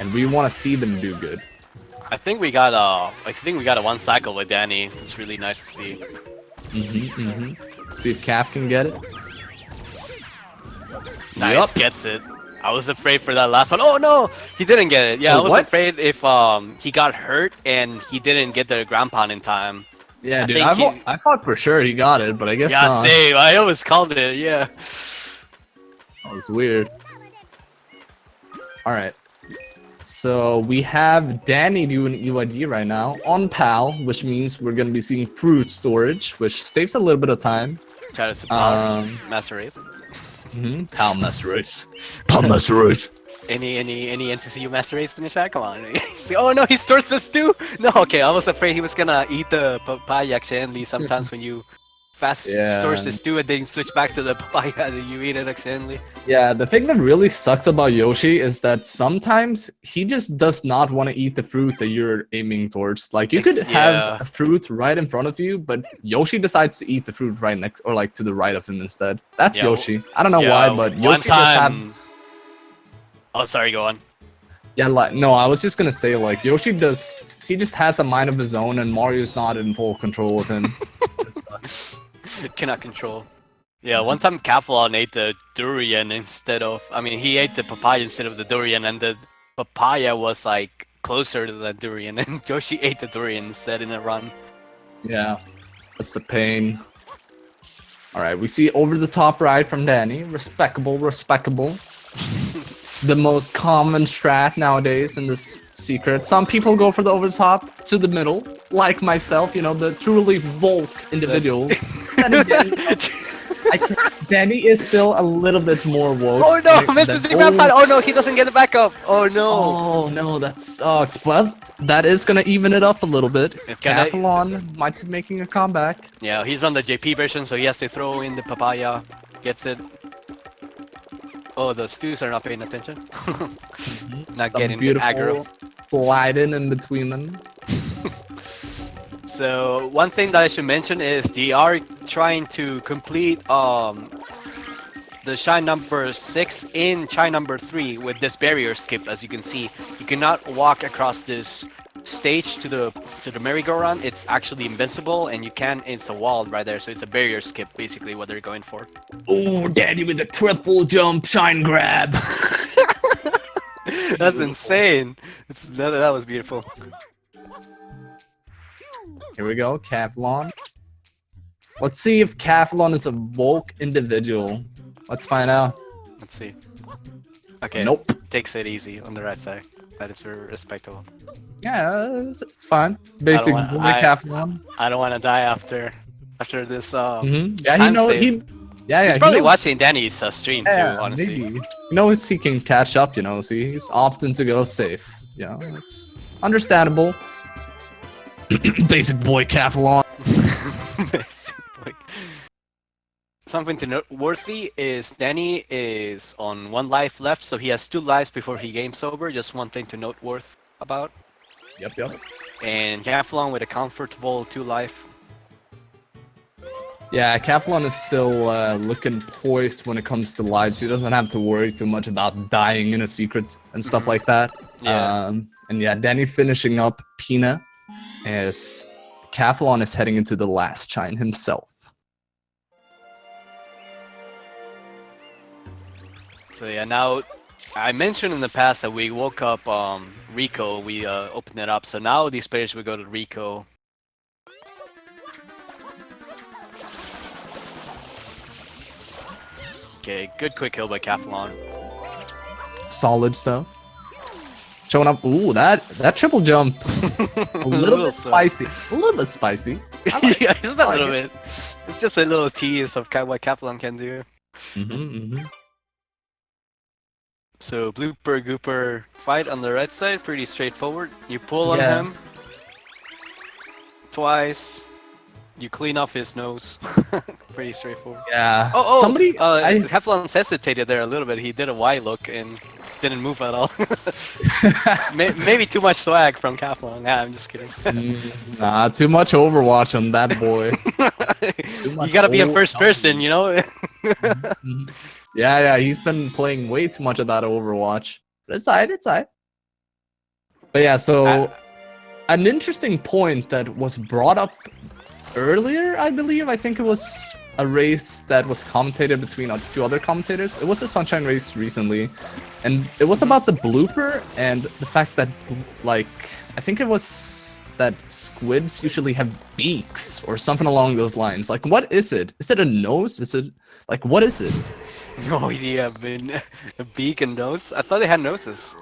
and we want to see them do good. I think we got a one cycle with Danny. It's really nice to see. See if Kaf can get it. Nice, Yup. gets it. I was afraid for that last one. Oh no, he didn't get it. Yeah, Oh, I was what? afraid if he got hurt and he didn't get the ground pound in time. Yeah, I dude, think I thought for sure he got it, but I guess Yeah, not. same. I always called it. Yeah. That was weird. All right. So we have Danny doing UID right now on PAL, which means we're gonna be seeing fruit storage, which saves a little bit of time. Try to support Um, master race. PAL master race. PAL master race. Any NTCU master race in the chat? Come on. Oh no, he stores the stew. No, okay. I was afraid he was gonna eat the papaya accidentally. Sometimes when you fast Yeah. stores the stew and then switch back to the papaya, and you eat it accidentally. Yeah, the thing that really sucks about Yoshi is that sometimes he just does not want to eat the fruit that you're aiming towards. Like you could Yeah. have a fruit right in front of you, but Yoshi decides to eat the fruit right next or like to the right of him instead. That's Yeah, Yoshi. I don't know Yeah, why, but one Yoshi just had. time. Oh, sorry. Go on. Yeah, like no, I was just gonna say like Yoshi does. He just has a mind of his own, and Mario's not in full control of him. It sucks. Cannot control. Yeah, one time Kaffelon ate the durian instead of. I mean, he ate the papaya instead of the durian, and the papaya was like closer to the durian, and Yoshi ate the durian instead in a run. Yeah, that's the pain. All right, we see over the top right from Danny. Respectable, respectable. The most common strat nowadays in this secret. Some people go for the over the top to the middle, like myself. You know, the truly Volk individuals. Then again, Danny is still a little bit more woke. Oh no, than- misses than the ground all- pound. Oh no, he doesn't get the backup. Oh no. Oh no, that sucks. But that is gonna even it up a little bit. It's gonna- Kaffelon might be making a comeback. Yeah, he's on the JP version, so he has to throw in the papaya. Gets it. Oh, the stews are not paying attention. Not A getting the beautiful aggro. sliding in between them. So one thing that I should mention is they are trying to complete the shine number 6 in shine number 3 with this barrier skip. As you can see, you cannot walk across this stage to the merry-go-round. It's actually invincible, and you can. It's a wall right there, so it's a barrier skip, basically what they're going for. Oh, Daddy with a triple jump shine grab. That's insane. That was beautiful. Here we go, Kaffelon. Let's see if Kaffelon is a woke individual. Let's find out. Let's see. Okay. Nope. Takes it easy on the right side. That is very respectable. Yeah, it's fine. Basic wanna- boy I- Kaffelon. I don't want to die after this. Yeah, he time knows. save. Yeah, He's he probably knows- watching Danny's stream too. Yeah, Honestly. maybe. He knows he can catch up. You know, see, he's opting to go safe. You know, it's understandable. Basic boy Kaffelon. something to note worthy is Danny is on 1 life left, so he has 2 lives before he game sober. Just one thing to note worth about. Yep. And Kaffelon with a comfortable 2 life. Yeah, Kaffelon is still looking poised when it comes to lives. He doesn't have to worry too much about dying in a secret and stuff like that. Yeah. And yeah, Danny finishing up Pina as Kaffelon is heading into the last Chine himself. So yeah, now I mentioned in the past that we woke up Rico. We opened it up. So now these players will go to Rico. Okay, good quick kill by Kaffelon. Solid stuff. Showing up. Ooh, that triple jump. A little bit spicy. A little bit spicy. Yeah, just a little bit. It's just a little tease of what Kaffelon can do. So blooper gooper fight on the right side, pretty straightforward. You pull on him twice. You clean off his nose. Pretty straightforward. Yeah. Oh, somebody. Kaffelon hesitated there a little bit. He did a Y look and didn't move at all. Maybe too much swag from Kaffelon. Nah, I'm just kidding. Nah, too much Overwatch on that boy. You gotta be in first person, you know? Yeah, he's been playing way too much of that Overwatch. But it's alright. But yeah, so an interesting point that was brought up earlier, I believe. I think it was a race that was commentated between 2 other commentators. It was a Sunshine race recently, and it was about the blooper and the fact that, like, I think it was that squids usually have beaks or something along those lines. Like, what is it? Is it a nose? Is it, like, what is it? No idea, man. A beak and nose? I thought they had noses.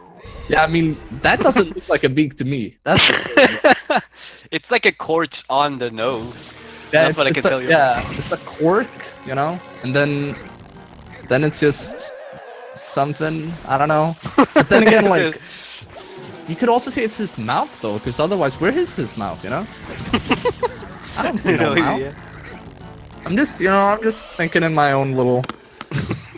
Yeah, I mean, that doesn't look like a beak to me. That's It's like a cork on the nose. yeah, That's what I can tell you. Yeah, it's a cork, you know? And then it's just something, I don't know. But then again, like, you could also say it's his mouth, though, because otherwise, where is his mouth, you know? I don't see no mouth. Idea. I'm just thinking in my own little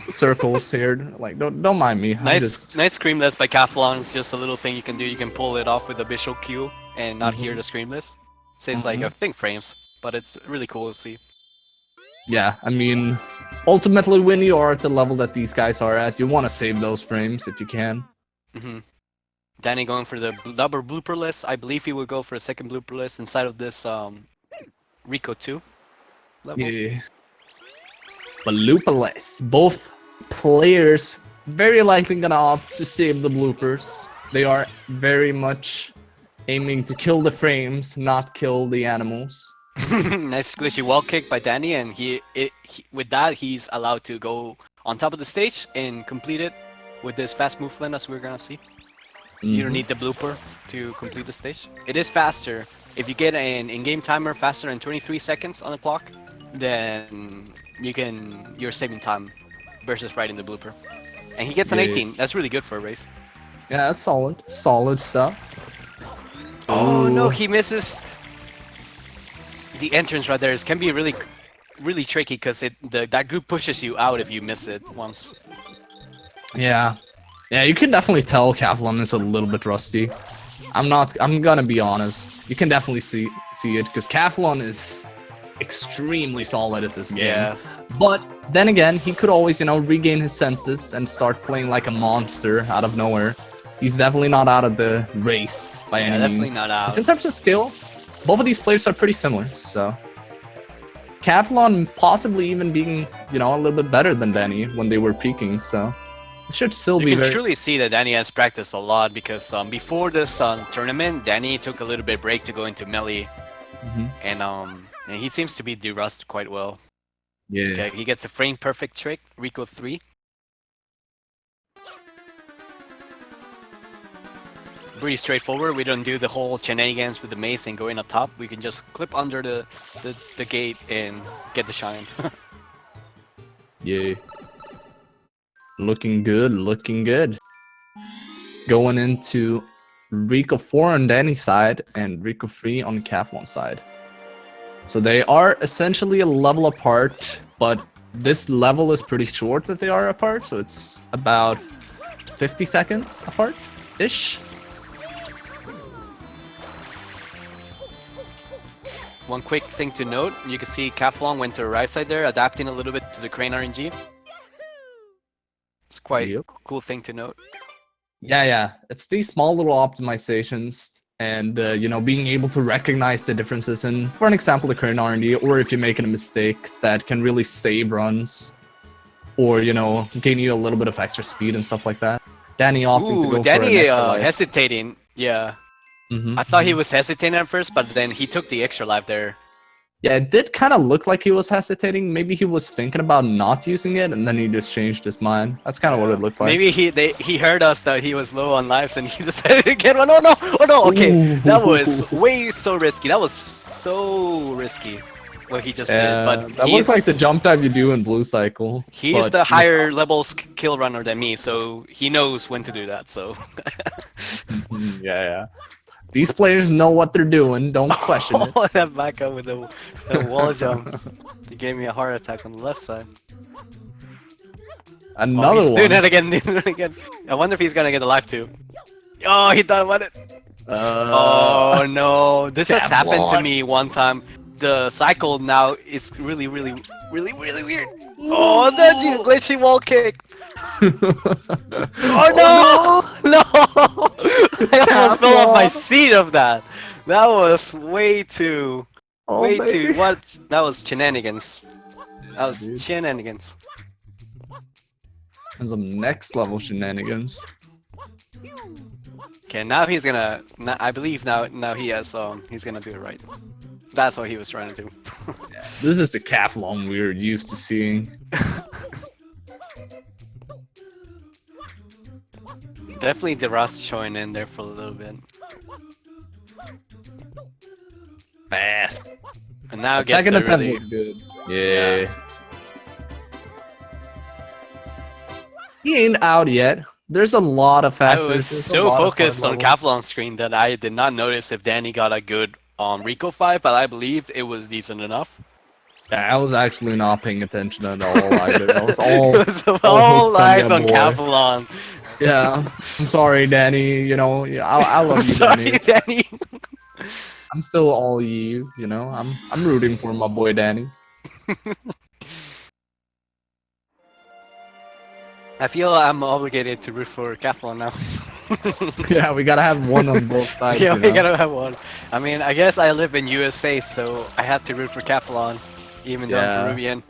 circles here. Like, don't mind me. Nice screamless by Kaffelon. It's just a little thing you can do. You can pull it off with the visual cue and not hear the screamless. Saves like I think frames, but it's really cool to see. Yeah, I mean, ultimately when you are at the level that these guys are at, you want to save those frames if you can. Danny going for the double blooper list. I believe he will go for a second blooper list inside of this Rico 2 level. Yeah. Blooperless. Both players very likely gonna opt to save the bloopers. They are very much aiming to kill the frames, not kill the animals. Nice glitchy wall kick by Danny, and with that he's allowed to go on top of the stage and complete it with this fast movement, as we're gonna see. You don't need the blooper to complete the stage. It is faster. If you get an in-game timer faster than 23 seconds on the clock, then you're saving time versus writing the blooper. And he gets an 18. That's really good for a race. Yeah, that's solid stuff. Oh no, he misses. The entrance right there can be really tricky because that group pushes you out if you miss it once. Yeah, you can definitely tell Kaffelon is a little bit rusty. I'm gonna be honest. You can definitely see it because Kaffelon is extremely solid at this game. Yeah. But then again, he could always, regain his senses and start playing like a monster out of nowhere. He's definitely not out of the race by any definitely means. not out. 'Cause in terms of skill, both of these players are pretty similar. So Kaffelon possibly even being, a little bit better than Danny when they were peaking. So it should still be You can very... truly see that Danny has practiced a lot because before this tournament, Danny took a little bit break to go into melee, and he seems to be de-rust quite well. Yeah. Okay, he gets a frame perfect trick, Rico 3. Pretty straightforward. We don't do the whole shenanigans with the mace and going up top. We can just clip under the gate and get the shine. Yeah. Looking good. Going into Rico 4 on Danny's side and Rico 3 on Kaffelon's side. So they are essentially a level apart, but this level is pretty short that they are apart, so it's about 50 seconds apart-ish. One quick thing to note, you can see Kaffelon went to the right side there, adapting a little bit to the Crane RNG. It's quite a cool thing to note. Yeah. It's these small little optimizations and, you know, being able to recognize the differences in, for an example, the current R&D, or if you're making a mistake that can really save runs or, you know, gain you a little bit of extra speed and stuff like that. Danny opting to go Danny, for an extra life. hesitating. Yeah. I thought he was hesitating at first, but then he took the extra life there. Yeah, it did kind of look like he was hesitating. Maybe he was thinking about not using it, and then he just changed his mind. That's kind of what it looked like. Maybe he heard us that he was low on lives, and he decided to get one. Oh no! Oh no! Okay, that was way so risky. That was so risky what he just did. But that looks like the jump dive you do in Blue Cycle. He's the higher level kill runner than me, so he knows when to do that. So yeah. These players know what they're doing. Don't question it. Oh, that back up with the wall jumps. He gave me a heart attack on the left side. Another he's one. doing it again. I wonder if he's gonna get alive too. Oh, he thought about it. Oh no! This has happened to me one time. The cycle now is really weird. Oh, the glitchy wall kick. Oh no! No! I almost fell off my seat of that. That was way too. What? That was shenanigans. That was shenanigans. And some next level shenanigans. Okay, now he's gonna. I believe now he has. He's gonna do it right. That's what he was trying to do. This is the Kaffelon we're used to seeing. Definitely the rust showing in there for a little bit. Fast. And now The gets second a attempt really... was good. Yeah. He ain't out yet. There's a lot of factors. I was so focused on Kaffelon's screen that I did not notice if Danny got a good Rico 5, but I believe it was decent enough. Yeah, I was actually not paying attention at all. I was all, it was all eyes on Kaffelon. Yeah, I'm sorry, Danny. You know, I love you, sorry, Danny. I'm still all you. You know, I'm rooting for my boy Danny. I feel I'm obligated to root for Kaffelon now. Yeah, we gotta have one on both sides. Yeah, you we know? gotta have one. I mean, I guess I live in USA, so I have to root for Kaffelon, even though I'm Peruvian.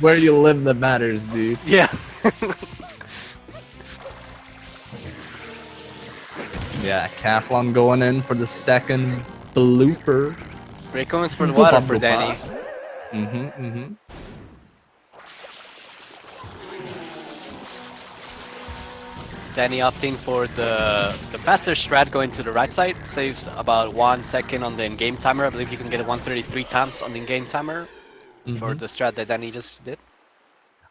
Where you live that matters, dude. Yeah. Yeah, Kaffelon going in for the second blooper. Great comments for the water for Danny. Danny opting for the faster strat going to the right side, saves about 1 second on the in-game timer. I believe you can get it 133 times on the in-game timer for the strat that Danny just did.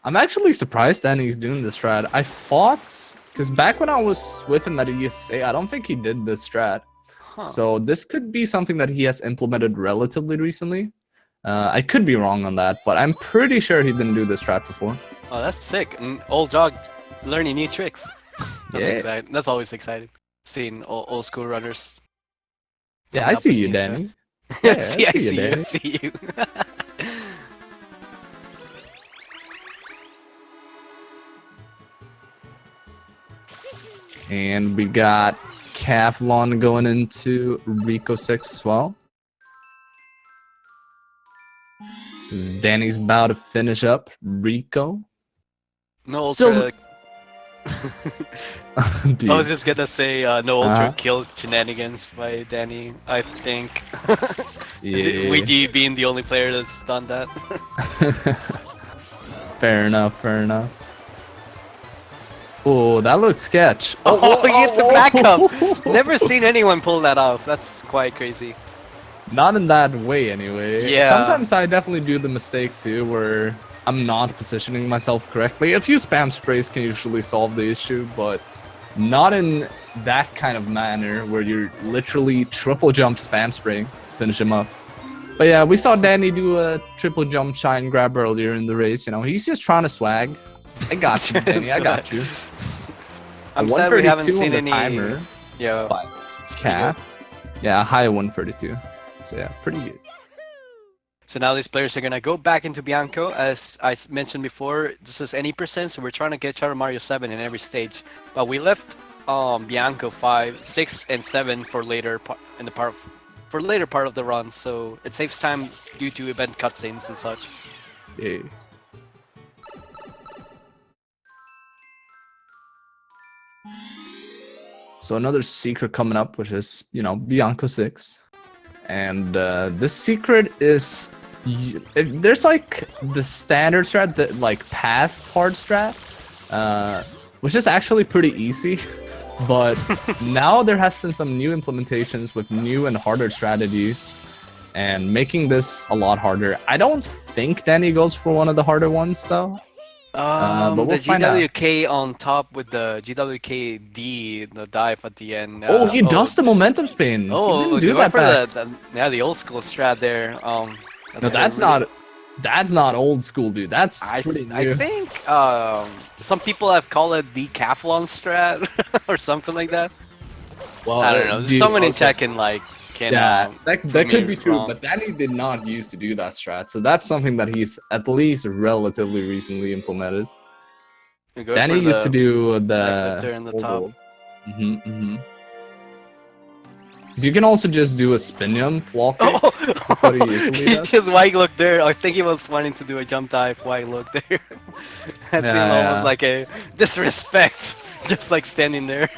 I'm actually surprised Danny's doing this strat. I thought, because back when I was with him at ESA, I don't think he did this strat. So this could be something that he has implemented relatively recently. I could be wrong on that, but I'm pretty sure he didn't do this strat before. Oh, that's sick. An old dog learning new tricks. That's exciting. That's always exciting. Seeing old school runners. Yeah, I see you, Danny. Yeah, I see you. And we got Kaffelon going into Rico 6 as well. Danny's about to finish up Rico. No ultra. I was just gonna say no ultra kill shenanigans by Danny. I think. Yeah. Ouija being the only player that's done that. Fair enough. Oh, that looks sketch. Oh, he hits a backup. Never seen anyone pull that off. That's quite crazy. Not in that way, anyway. Yeah. Sometimes I definitely do the mistake too, where I'm not positioning myself correctly. A few spam sprays can usually solve the issue, but not in that kind of manner where you're literally triple jump spam spraying to finish him up. But yeah, we saw Danny do a triple jump shine grab earlier in the race. You know, he's just trying to swag. I got you, Danny. I got you. I'm sad we haven't 132 seen on the any. timer. Yeah. But it's pretty Cap. Yeah, high 132. So yeah, pretty good. So now these players are gonna go back into Bianco. As I mentioned before, this is any percent, so we're trying to get Shadow Mario 7 in every stage. But we left Bianco 5, 6, and 7 for later for later part of the run, so it saves time due to event cutscenes and such. Yeah. So another secret coming up, which is, you know, Bianco 6. And this secret is... There's like the standard strat, that like past hard strat, which is actually pretty easy. But now there has been some new implementations with new and harder strategies, and making this a lot harder. I don't think Danny goes for one of the harder ones though. But we'll the find out. GWK on top with the GWKD, the dive at the end. Oh, he does the momentum spin. Oh, he didn't do you that went back. for the old school strat there. No, that's not old school, dude. That's pretty new. I think some people have called it the Kaffelon strat or something like that. Well, I don't know. dude, Someone in okay. chat can Yeah, that prove could me be true, wrong. but Danny did not used to do that strat, so that's something that he's at least relatively recently implemented. You go Danny for used to do the side flipper in the top. So you can also just do a spin jump walk. Oh, what he usually does. his white look there. I think he was wanting to do a jump dive. White look there. That seemed almost like a disrespect, just like standing there.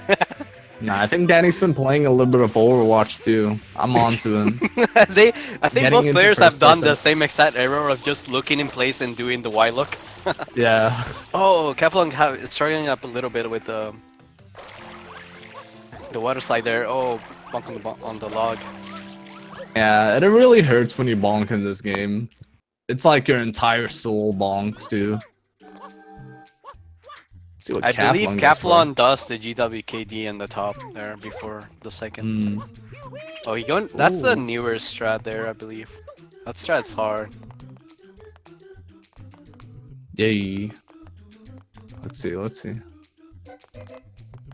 Nah, I think Danny's been playing a little bit of Overwatch too. I'm on to him. I think Getting both into players first have done the person. same exact error of just looking in place and doing the Y look. Yeah. Oh, Kaffelon it's struggling up a little bit with the water slide there. Oh, bonk on the log. Yeah, it really hurts when you bonk in this game. It's like your entire soul bonks too. Let's see what I believe goes for. Kaffelon does the GWKD in the top there before the second. Oh, he going. That's the Ooh. newer strat there, I believe. That strat's hard. Yay. Let's see.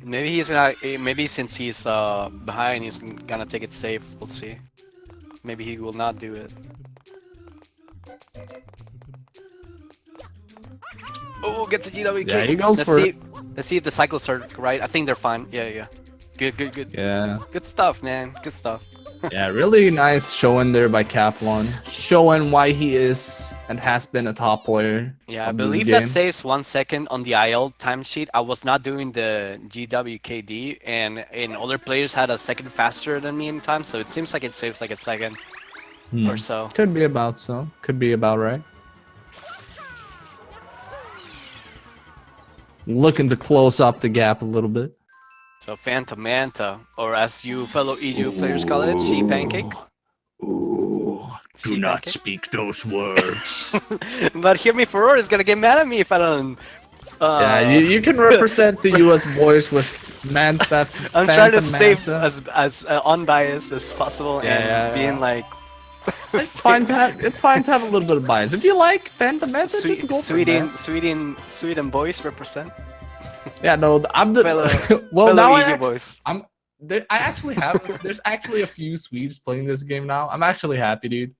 Maybe he's gonna. Maybe since he's behind, he's gonna take it safe. We'll see. Maybe he will not do it. Oh, gets a GWK. Yeah, he goes for it. Let's see if the cycles are right. I think they're fine. Yeah. Good. Yeah. Good stuff, man. Good stuff. Yeah, really nice showing there by Kaffelon. Showing why he is and has been a top player. Yeah, I of this believe game. that saves 1 second on the IL timesheet. I was not doing the GWKD, and other players had a second faster than me in time, so it seems like it saves like a second or so. Could be about so. Could be about right. Looking to close up the gap a little bit. So Phantom Manta, or as you fellow EU players call it, She Pancake. Ooh, She pancake? speak those words. But Hear Me For Roar is gonna get mad at me if I don't. Yeah, you can represent the US boys with Manta. I'm trying to Phantom stay Manta. as unbiased as possible and being like. It's fine to have a little bit of bias. If you like Phantom Manta, just go for it, man. Sweden boys represent. Yeah, no, I'm the Fellow, well fellow now. EU boys. I actually have. There's actually a few Swedes playing this game now. I'm actually happy, dude.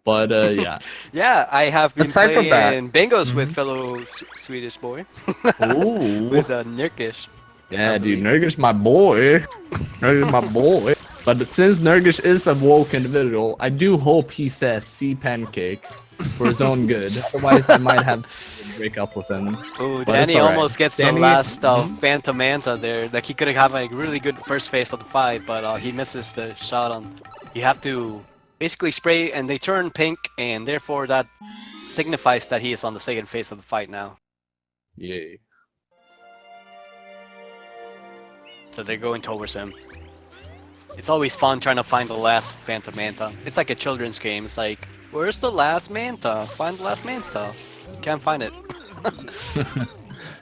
But yeah. Yeah, I have been Aside from that- playing bingos with fellow Swedish boy. Ooh. With Nurkish. Yeah, dude, Nurkish my boy. Nurkish my boy. But since Nurkish is a woke individual, I do hope he says "C pancake" for his own good. Otherwise, I might have to break up with him. Oh, But it's Danny alright. almost gets Danny- the last Phantom Manta there. Like he could have a really good first phase of the fight, but he misses the shot on. You have to basically spray, and they turn pink, and therefore that signifies that he is on the second phase of the fight now. Yay. So they're going towards him. It's always fun trying to find the last Phantom Manta. It's like a children's game. It's like, where's the last Manta? Find the last Manta. Can't find it.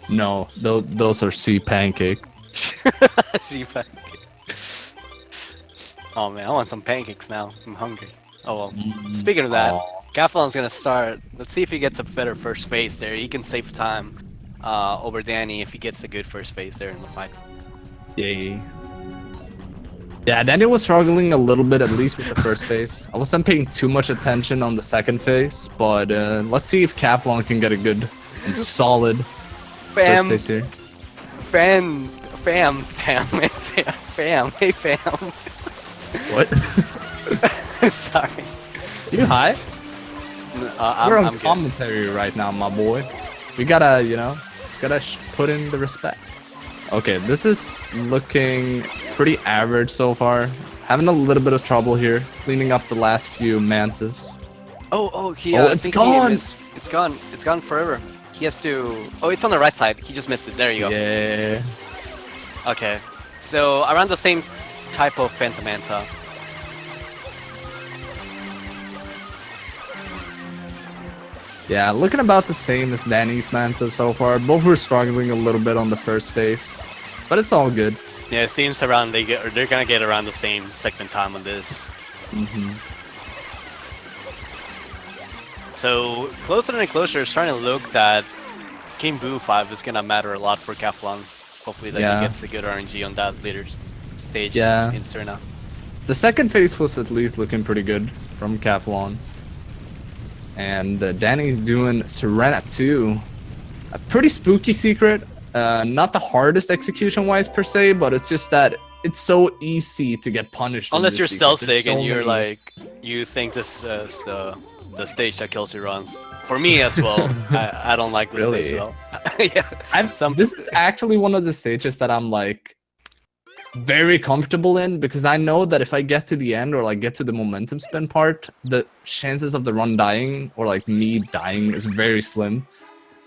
No, those are C pancake. Sea pancake. Oh man, I want some pancakes now. I'm hungry. Oh well. Speaking of that, Oh, Kaffelon's gonna start. Let's see if he gets a better first phase there. He can save time over Danny if he gets a good first phase there in the fight. yay. Yeah, Daniel was struggling a little bit, at least with the first phase. I wasn't paying too much attention on the second phase, but let's see if Kaffelon can get a good and solid first Fam, phase here. fam, damn it, fam, hey fam. What? Sorry. You high? We're on I'm good. commentary right now, my boy. We gotta, you know, put in the respect. Okay, this is looking pretty average so far. Having a little bit of trouble here, cleaning up the last few mantas. Oh, he. Oh, I it's think gone! It's gone. It's gone forever. He has to. Oh, it's on the right side. He just missed it. There you go. Yeah. Okay. So around the same type of Phantom Manta. Yeah, looking about the same as Danny's Manta so far. Both were struggling a little bit on the first phase, but it's all good. Yeah, it seems around they're gonna get around the same segment time on this. So closer and closer, it's starting to look that King Boo 5 is gonna matter a lot for Kaffelon. Hopefully that Yeah. he gets a good RNG on that later stage Yeah. in Serena. The second phase was at least looking pretty good from Kaffelon. And Danny's doing Serena 2. A pretty spooky secret. Not the hardest execution-wise per se, but it's just that it's so easy to get punished. Unless you're stealth There's sig and so you're many- like, you think this is the stage that Kelsey runs. For me as well, I don't like this Really? stage at all. Yeah. This is actually one of the stages that I'm like very comfortable in, because I know that if I get to the end or like get to the momentum spin part, the chances of the run dying or like me dying is very slim.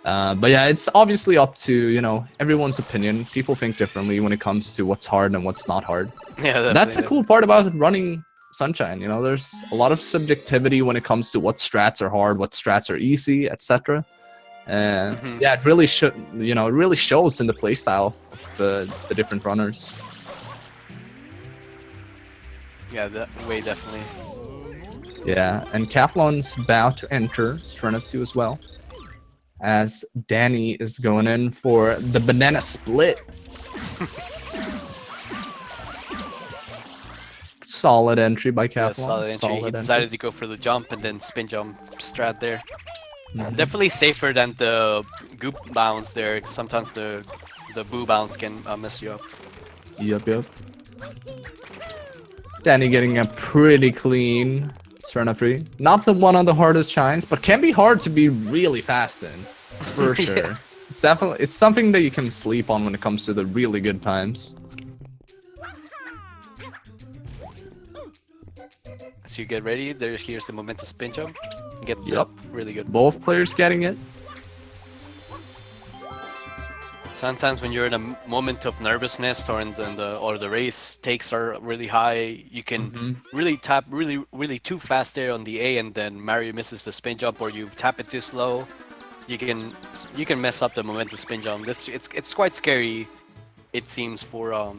But yeah, it's obviously up to, you know, everyone's opinion. People think differently when it comes to what's hard and what's not hard. Yeah, That's the definitely. cool part about running Sunshine. You know, there's a lot of subjectivity when it comes to what strats are hard, what strats are easy, etc. And Mhm. yeah, it really should, you know, it really shows in the playstyle of the different runners. Yeah, that way definitely. Yeah, and Kaffelon's about to enter Serena 2 as well, as Danny is going in for the banana split. Solid entry by Kaffelon. Yeah, solid entry. He decided to go for the jump and then spin jump strat there. Mhm. Definitely safer than the goop bounce there. 'Cause sometimes the boo bounce can mess you up. Yup. Danny getting a pretty clean Serena 3. Not the one on the hardest shines, but can be hard to be really fast in. For sure. Yeah. It's definitely, it's something that you can sleep on when it comes to the really good times. So you get ready. Here's the momentum spin jump. Gets Yup. up really good. Both players getting it. Sometimes when you're in a moment of nervousness or the race stakes are really high, you can really tap really too fast there on the A, and then Mario misses the spin jump, or you tap it too slow. You can mess up the momentum spin jump. It's quite scary. It seems for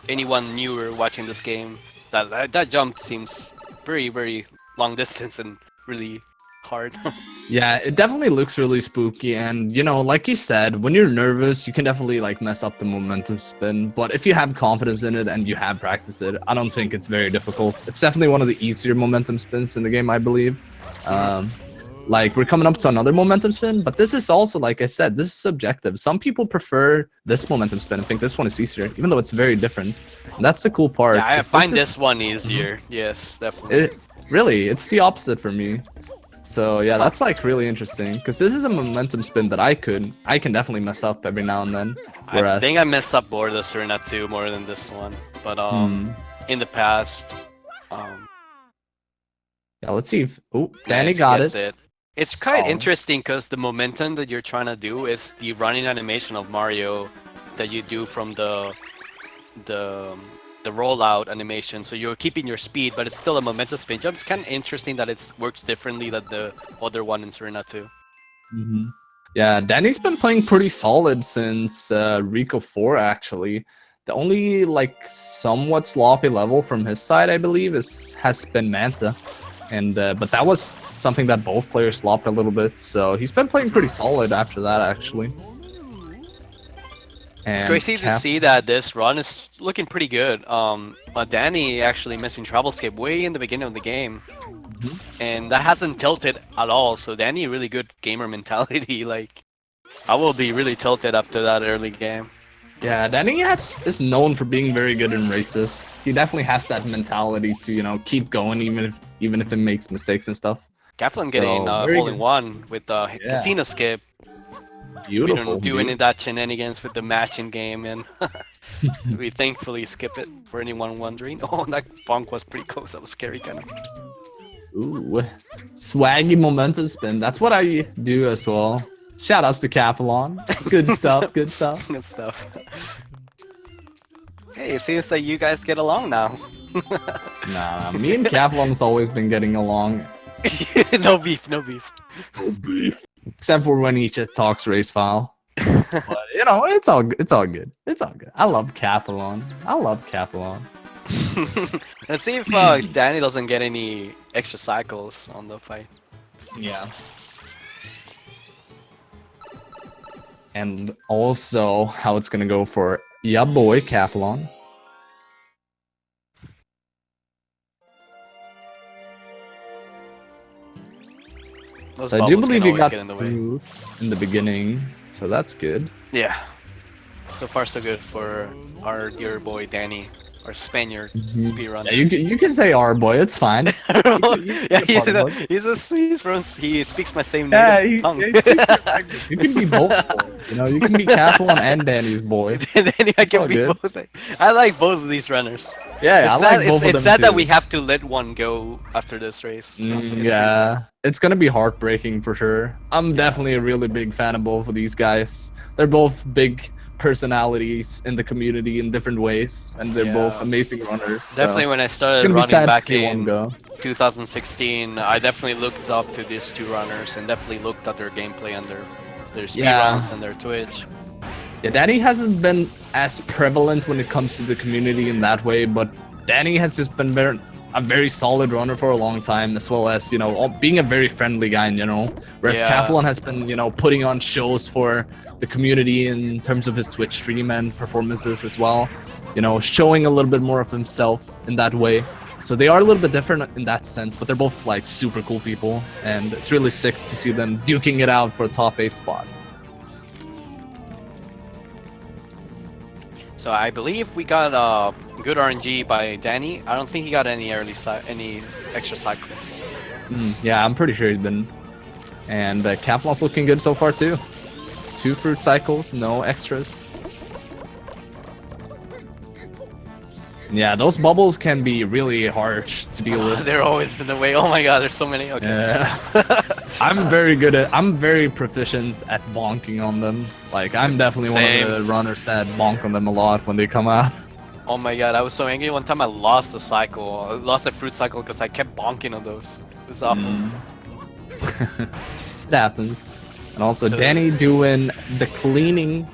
anyone newer watching this game. That jump seems very long distance and really hard. Yeah, it definitely looks really spooky, and you know, like you said, when you're nervous, you can definitely like mess up the momentum spin, but if you have confidence in it and you have practiced it, I don't think it's very difficult. It's definitely one of the easier momentum spins in the game, I believe. Like, we're coming up to another momentum spin, but this is also, like I said, this is subjective. Some people prefer this momentum spin and think this one is easier, even though it's very different. And that's the cool part. Yeah, I 'cause find is- this one easier. Yes, definitely. Really, it's the opposite for me. So yeah, that's like really interesting, because this is a momentum spin that I can definitely mess up every now and then. I think I mess up more the Serena 2 more than this one, but in the past, Yeah, let's see if Danny Danny got gets it. It's quite Solid. interesting because the momentum that you're trying to do is the running animation of Mario that you do from the rollout animation. So you're keeping your speed, but it's still a momentum spin jump. It's kind of interesting that it works differently than the other one in Serena 2. Yeah, Danny's been playing pretty solid since Rico 4 actually. The only like somewhat sloppy level from his side, I believe, has been Manta. And but that was something that both players slopped a little bit. So he's been playing pretty solid after that, actually. It's And crazy to see that this run is looking pretty good. Danny actually missing Troublescape way in the beginning of the game. And that hasn't tilted at all, so Danny really good gamer mentality. Like, I will be really tilted after that early game. Yeah, Danny is known for being very good in races. He definitely has that mentality to, you know, keep going even if it makes mistakes and stuff. Kaffelon So, getting very hole in good. one with the casino skip. We Beautiful. don't do any of that shenanigans with the matching game, and we thankfully skip it for anyone wondering. Oh, that bonk was pretty close. That was scary, kind of. Ooh, swaggy momentum spin. That's what I do as well. Shout outs to Kaffelon. Good stuff. Good stuff. Good stuff. Hey, it seems like you guys get along now. Nah, me and Kaffelon's always been getting along. No beef, no beef. No beef. Except for when each talks race file. But you know, it's all good. It's all good. It's all good. I love Kaffelon. I love Kaffelon. Let's see if Danny doesn't get any extra cycles on the fight. Yeah. And also how it's gonna go for ya boy Kaffelon. Those So I do bubbles believe can you always got get in the way. through in the beginning, so that's good. Yeah. So far, so good for our dear boy Danny, our Spaniard speedrunner. Yeah, you can say our boy, it's fine. Yeah, he speaks my same Yeah, native tongue. you can be both boys, you know, you can be Kaffelon and Danny's boy. And then I can all be good. both. I like both of these runners. Yeah, It's I like sad, both of them it's sad that too. we have to let one go after this race. It's pretty sad. Yeah, it's gonna be heartbreaking for sure. I'm definitely a really big fan of both of these guys. They're both big personalities in the community in different ways, and they're both amazing runners. So Definitely, when I it's started gonna be running sad to back see one in go. 2016, I definitely looked up to these two runners and definitely looked at their gameplay and their speed Yeah. runs and their Twitch. Yeah, Danny hasn't been as prevalent when it comes to the community in that way, but Danny has just been a very solid runner for a long time, as well as, you know, being a very friendly guy in general. Whereas Yeah. Kaffelon has been, you know, putting on shows for the community in terms of his Twitch stream and performances as well. You know, showing a little bit more of himself in that way. So they are a little bit different in that sense, but they're both like super cool people, and it's really sick to see them duking it out for a top 8 spot. So I believe we got good RNG by Danny. I don't think he got any any extra cycles. Yeah, I'm pretty sure he didn't. And Kaffelon's looking good so far too. 2 fruit cycles, no extras. Yeah, those bubbles can be really harsh to deal with. They're always in the way. Oh my god, there's so many. Okay. Yeah. I'm very proficient at bonking on them. Like, I'm definitely Same. one of the runners that bonk on them a lot when they come out. Oh my god, I was so angry. One time I lost the cycle. I lost the fruit cycle because I kept bonking on those. It was awful. It happens. And also, So- Danny doing the cleaning,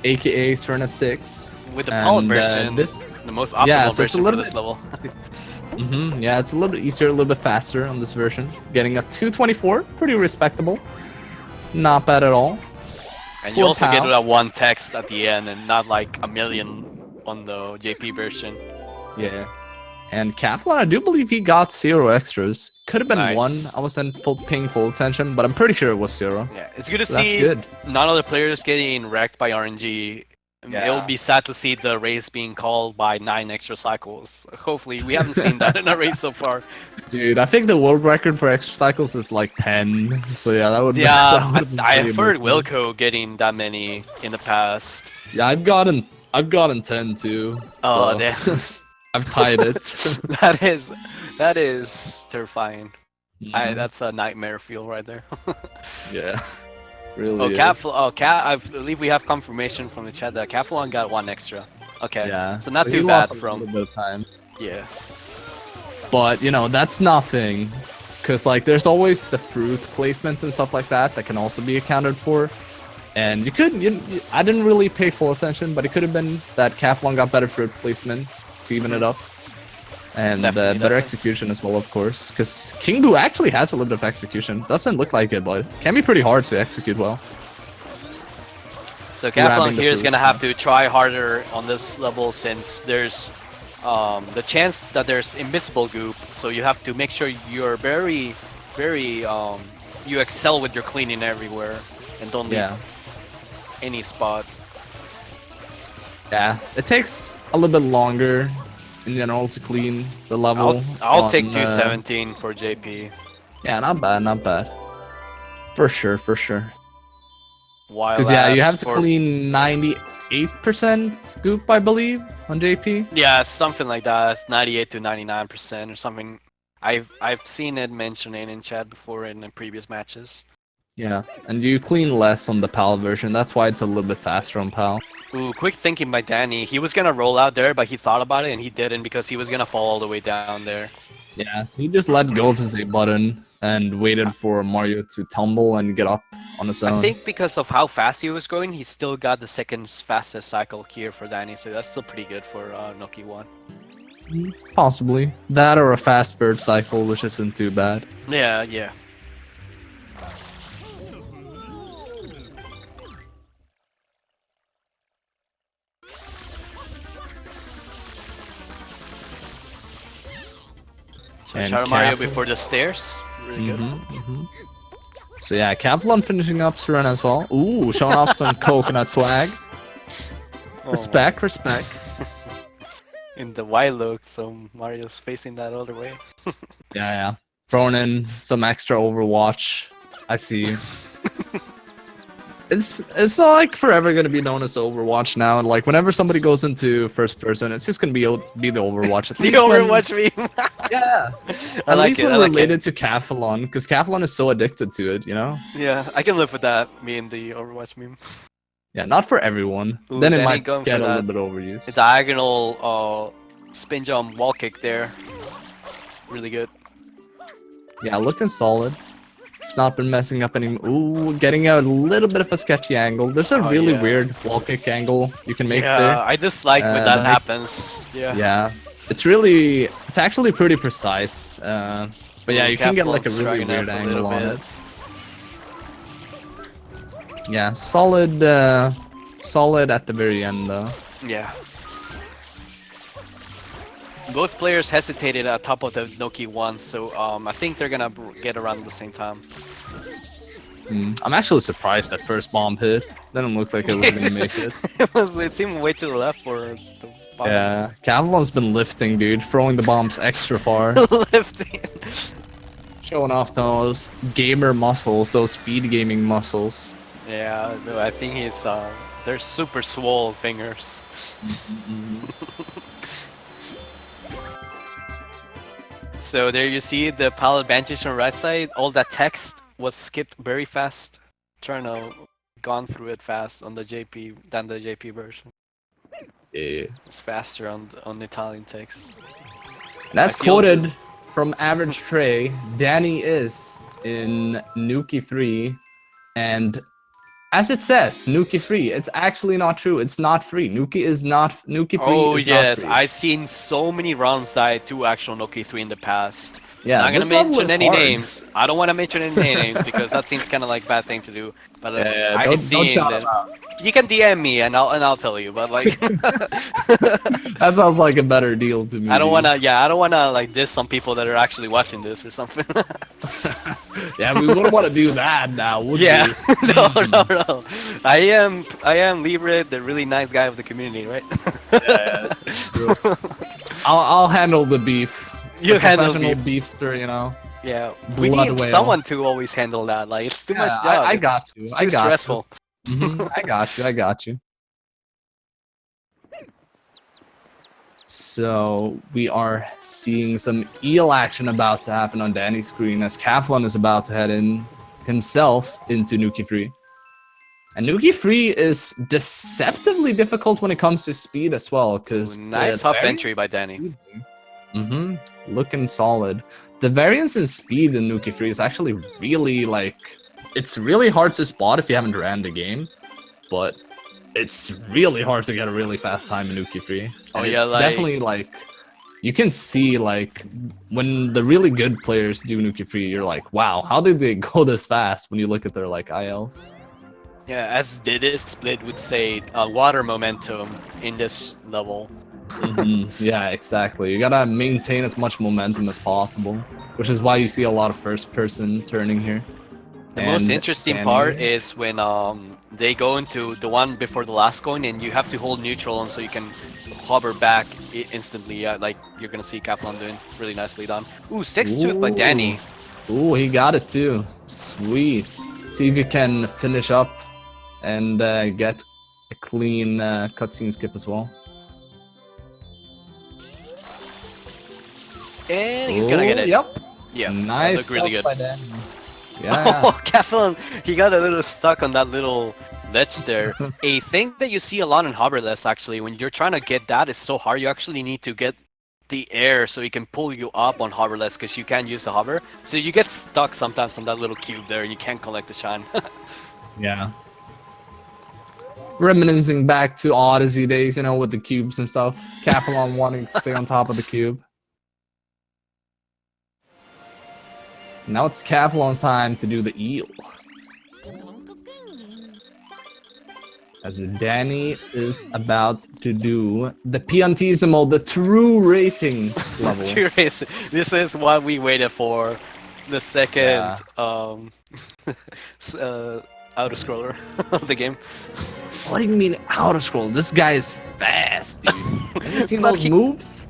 aka turn at 6. With the powered And, version, this- the most optimal Yeah, so it's a version for little this bit- level. Yeah, it's a little bit easier, a little bit faster on this version. Getting a 224, pretty respectable. Not bad at all. And you For also get Tau. that one text at the end and not like a million on the JP version. Yeah. And Kaffelon, I do believe he got 0 extras. Could have been Nice. 1. I wasn't paying full attention, but I'm pretty sure it was 0. Yeah, it's good to So that's see good. none of the players getting wrecked by RNG. Yeah. It will be sad to see the race being called by 9 extra cycles. Hopefully, we haven't seen that in a race so far. Dude, I think the world record for extra cycles is like 10. So yeah, that would be. that Yeah, would've been I've pretty heard amazing. Wilco getting that many in the past. Yeah, I've gotten 10 too. Oh, so damn. I've tied it. that is terrifying. Mhm. That's a nightmare feel right there. Yeah. Really. Oh, is. I believe we have confirmation from the chat that Kaffelon got 1 extra. Okay. Yeah. So not he too lost bad a from. little bit of time. Yeah. But you know, that's nothing, because like there's always the fruit placements and stuff like that that can also be accounted for. And I didn't really pay full attention, but it could have been that Kaffelon got better fruit placement to even it up. And Definitely, better definitely. execution as well, of course. Because King Boo actually has a little bit of execution. Doesn't look like it, but can be pretty hard to execute well. So Kaffelon Grabbing the here is gonna fruits, have to try harder on this level since there's the chance that there's invisible goop. So you have to make sure you're very, very you excel with your cleaning everywhere and don't leave Yeah. any spot. Yeah, it takes a little bit longer in general to clean the level. I'll take on, 217 for JP. Yeah, not bad, not bad. For sure, for sure. While Because yeah, you as have to for- clean 98% goop, I believe, on JP. Yeah, something like that. It's 98 to 99% or something. I've seen it mentioned in chat before in the previous matches. Yeah, and you clean less on the PAL version. That's why it's a little bit faster on PAL. Ooh, quick thinking by Danny. He was gonna roll out there, but he thought about it and he didn't because he was gonna fall all the way down there. Yeah, so he just let go of his A button and waited for Mario to tumble and get up on his own. I think because of how fast he was going, he still got the second fastest cycle here for Danny, so that's still pretty good for Noki 1. Possibly. That or a fast third cycle, which isn't too bad. Yeah, yeah. So And Shadow Mario Kaffelon. before the stairs. Really good. So yeah, Kaffelon finishing up his run as well. Ooh, showing off some coconut swag. Oh, Respect, respect. in the Y look, so Mario's facing that other way. Yeah, yeah. Throwing in some extra Overwatch. I see. It's not like forever gonna be known as Overwatch now. And like whenever somebody goes into first person, it's just gonna be the Overwatch. At The least when- Overwatch meme. Yeah. I At like least it. when I like related it. to Kaffelon, because Kaffelon is so addicted to it, you know? Yeah, I can live with that. Me and the Overwatch meme. Yeah, not for everyone. Ooh, Then it Danny might going get for a little that bit overused. Diagonal spin jump wall kick there. Really good. Yeah, looking solid. It's not been messing up any. Ooh, getting a little bit of a sketchy angle. There's a Oh, really yeah. weird wall kick angle you can make Yeah, there. I dislike when that that makes- happens. Yeah. Yeah, it's actually pretty precise. But yeah, Ooh, you can get like a Kaffelon's really dragging weird up a angle little on bit. it. Yeah, solid, solid at the very end though. Yeah. Both players hesitated at top of the Noki 1, so I think they're gonna get around at the same time. I'm actually surprised that first bomb hit. Didn't look like it was gonna make it. It seemed way to the left for the bottom. Yeah, Kaffelon's been lifting, dude, throwing the bombs extra far. Lifting. Showing off those gamer muscles, those speed gaming muscles. Yeah, no, I think he's they're super swole fingers. So there you see the PAL advantage on right side. All that text was skipped very fast. Trying to gone through it fast on the JP than the JP version. Yeah. It's faster on the Italian text. And as I feel quoted this- from Average Trey, Danny is in Nuki 3, and as it says, Nuki free. It's actually not true. It's not free. Nuki is not Nuki free. Oh is yes, not free. I've seen so many runs die to actual Noki 3 in the past. Yeah, Not this gonna level mention is any hard. names. I don't want to mention any names because that seems kind of like bad thing to do. But Yeah, I've don't seen shout that. him out. You can DM me and I'll tell you. But like, That sounds like a better deal to me. I don't dude. wanna. Yeah, I don't wanna like diss some people that are actually watching this or something. Yeah, we wouldn't want to do that now, would yeah. we? No. I am Libre, the really nice guy of the community, right? Yeah, true. I'll handle the beef. You The handle professional beef. beefster, you know. Yeah. We Blood need whale. someone to always handle that. Like it's too much Yeah, job. I It's got you. too I got stressful. you. I got you. I got you. So we are seeing some eel action about to happen on Danny's screen as Kaffelon is about to head in himself into Nuki Free. And Nuki Free is deceptively difficult when it comes to speed as well, because Nice tough entry by Danny. Looking solid. The variance in speed in Nuki Free is actually really it's really hard to spot if you haven't ran the game, but it's really hard to get a really fast time in Nuki Free. Oh, And yeah, it's like- definitely you can see like when the really good players do Nuki Free, you're like, wow, how did they go this fast when you look at their like ILs? Yeah, as this split would say, water momentum in this level. Yeah, exactly. You gotta maintain as much momentum as possible, which is why you see a lot of first person turning here. The most And interesting Danny part here. is when they go into the one before the last coin and you have to hold neutral and so you can hover back instantly. Like you're gonna see Kaffelon doing really nicely done. Ooh, six tooth by Danny. Ooh, he got it too. Sweet. See if you can finish up and get a clean cutscene skip as well. And he's gonna get it. Yep. Yeah, that Nice. looked really good. By Danny. Yeah. Oh, Kaffelon, he got a little stuck on that little ledge there. A thing that you see a lot in hoverless actually, when you're trying to get that, it's so hard. You actually need to get the air so he can pull you up on hoverless because you can't use the hover. So you get stuck sometimes on that little cube there and you can't collect the shine. Yeah. Reminiscing back to Odyssey days, you know, with the cubes and stuff. Kaffelon wanting to stay on top of the cube. Now it's Kaffelon's time to do the eel. As Danny is about to do the Piantissimo, the true racing level. True racing. This is what we waited for. The second auto scroller of the game. What do you mean auto scroll? This guy is fast, dude. Have you seen But those moves?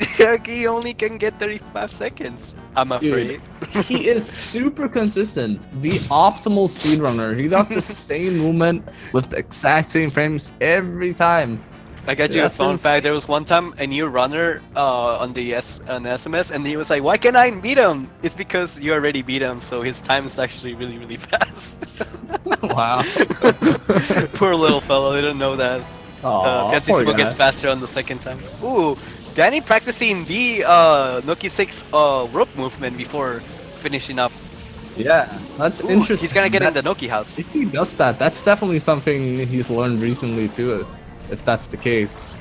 He only can get 35 seconds. I'm afraid. Dude, he is super consistent. The optimal speedrunner. He does the same movement with the exact same frames every time. I got you a fun fact. There was one time a new runner on the SMS, and he was like, "Why can't I beat him?" It's because you already beat him, so his time is actually really, really fast. Wow. Poor little fellow, didn't know that. Piantissimo gets faster on the second time. Ooh, Danny practicing the Noki 6 rope movement before finishing up. Yeah, that's interesting. He's gonna get in the Noki house. If he does that, that's definitely something he's learned recently too, if that's the case.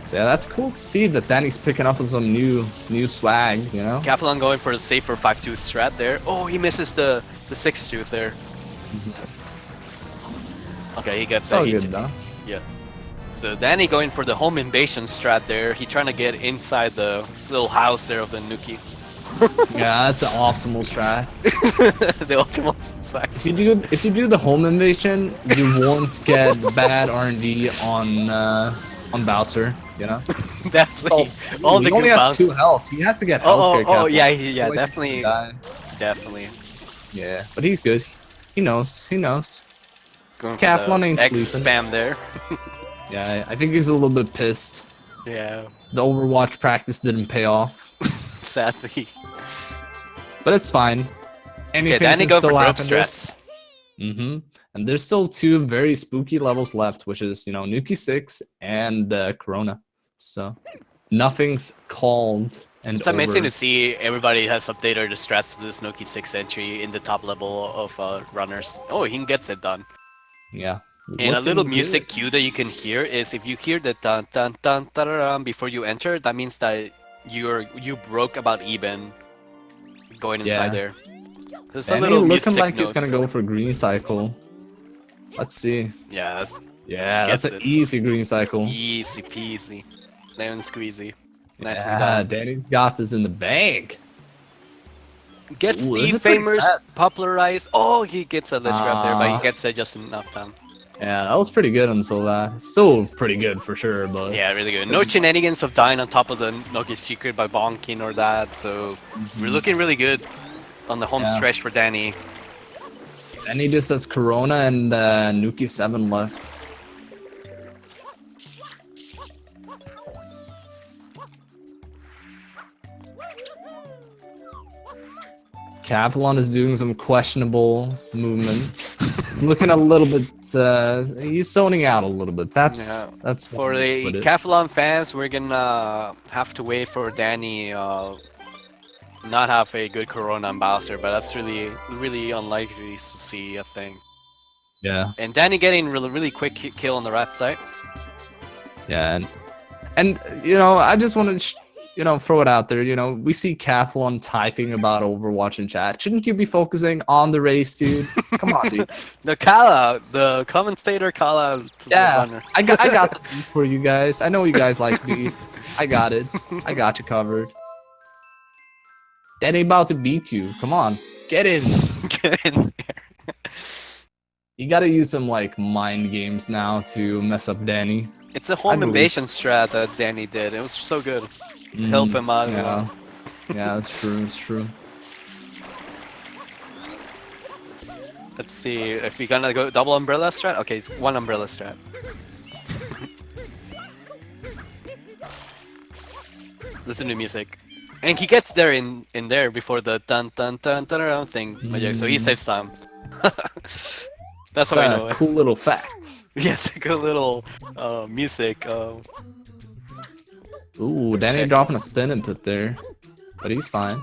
So yeah, that's cool to see that Danny's picking up on some new swag, you know? Kaffelon going for the safer 5-tooth strat there. Oh, he misses the 6-tooth there. Okay, he gets So good though. Yeah. So Danny going for the home invasion strat there. He trying to get inside the little house there of the Nuki. Yeah, that's the optimal strat. The optimal swag. If you do the home invasion, you won't get bad RNG on Bowser, you know? Definitely. Oh, All he the only good has bounces. 2 health. He has to get health here, Oh, Kaffelon. yeah, Otherwise definitely. he's gonna die. Definitely. Yeah, but he's good. He knows. He knows. Going for Kaffelon the ain't X sleeping. spam there. Yeah, I think he's a little bit pissed. Yeah. The Overwatch practice didn't pay off, Sadly. but it's fine. Anything Okay, Danny can going for still rope happen. strats. And there's still 2 very spooky levels left, which is, you know, Nuki 6 and Corona. So nothing's called and It's amazing over. to see everybody has updated the strats to this Noki 6 entry in the top level of runners. Oh, he gets it done. Yeah. And a little Looking music good. cue that you can hear is if you hear the dun dun dun dun before you enter, that means that you broke about even going inside Yeah. there. There's a Danny little looking music like he's notes. gonna go for green cycle. Let's see. Yeah, that's Yeah, Gets that's an it. easy green cycle. easy peasy, lemon squeezy. Nicely Yeah, done. Danny's got this in the bag. Gets Ooh, the this is pretty famous fast. popularized. Oh, he gets a ledge grab there, but he Ah. gets it just enough time. Yeah, that was pretty good until that. Still pretty good for sure, but Yeah, really good. No shenanigans of dying on top of the Nokia secret by bonking or that, so we're looking really good on the home Yeah. stretch for Danny. and he just has Corona and Nuki 7 left. Kaffelon is doing some questionable movement. He's looking a little bit. He's zoning out a little bit. That's For one way to the put it. Kaffelon fans, we're gonna have to wait for Danny not have a good Corona ambassador, but that's really unlikely to see, I think. Yeah, And Danny getting really quick kill on the rat side. yeah, and you know, I just want to you know, throw it out there. You know, we see Kaffelon typing about Overwatch in chat. Shouldn't you be focusing on the race, dude? Come on, dude. The call out, the commentator call out to the Yeah, runner. I got the beef for you guys. I know you guys like beef. I got it. I got you covered. Danny about to beat you. Come on, get in. Get in there. You gotta use some like mind games now to mess up Danny. It's a home believe- invasion strat that Danny did. It was so good. Help him out. Yeah, yeah, it's true. It's true. Let's see if we're gonna go double umbrella strat. Okay, it's one umbrella strat. Listen to music, and he gets there in there before the dun dun dun dun around thing. But yeah, so he saves time. That's how I know a it. cool little fact. Yeah, it's a good little music. Ooh, Danny Check. dropping a spin input there, but he's fine.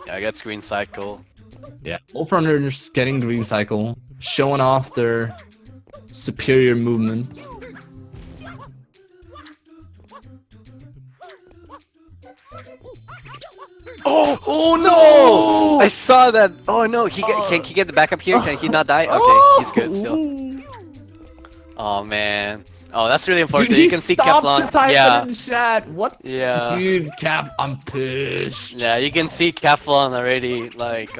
Yeah, I got screen cycle. Yeah, both runners getting green cycle, showing off their superior movement. Oh no! I saw that. Oh no! Can he get the backup here? Can he not die? Okay, he's good still. Oh man. Oh, that's really unfortunate. Dude, You can see stopped Kaffelon. to type Yeah. it in chat. What? Yeah. Dude, Kaf, I'm pissed. Yeah, you can see Kaffelon already. Like,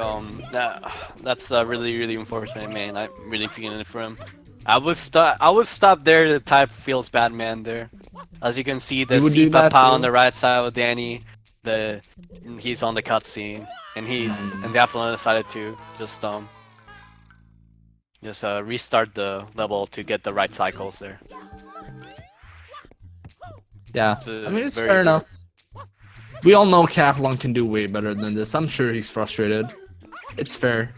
that's really unfortunate, man. I'm really feeling it for him. I would stop there. The type feels bad, man. There, as you can see, the You would do CPAP that on too? the right side of Danny. He's on the cutscene, and Kaffelon decided to just restart the level to get the right cycles there. Yeah, It's, I mean, it's very fair good. enough. We all know Kaffelon can do way better than this. I'm sure he's frustrated. It's fair.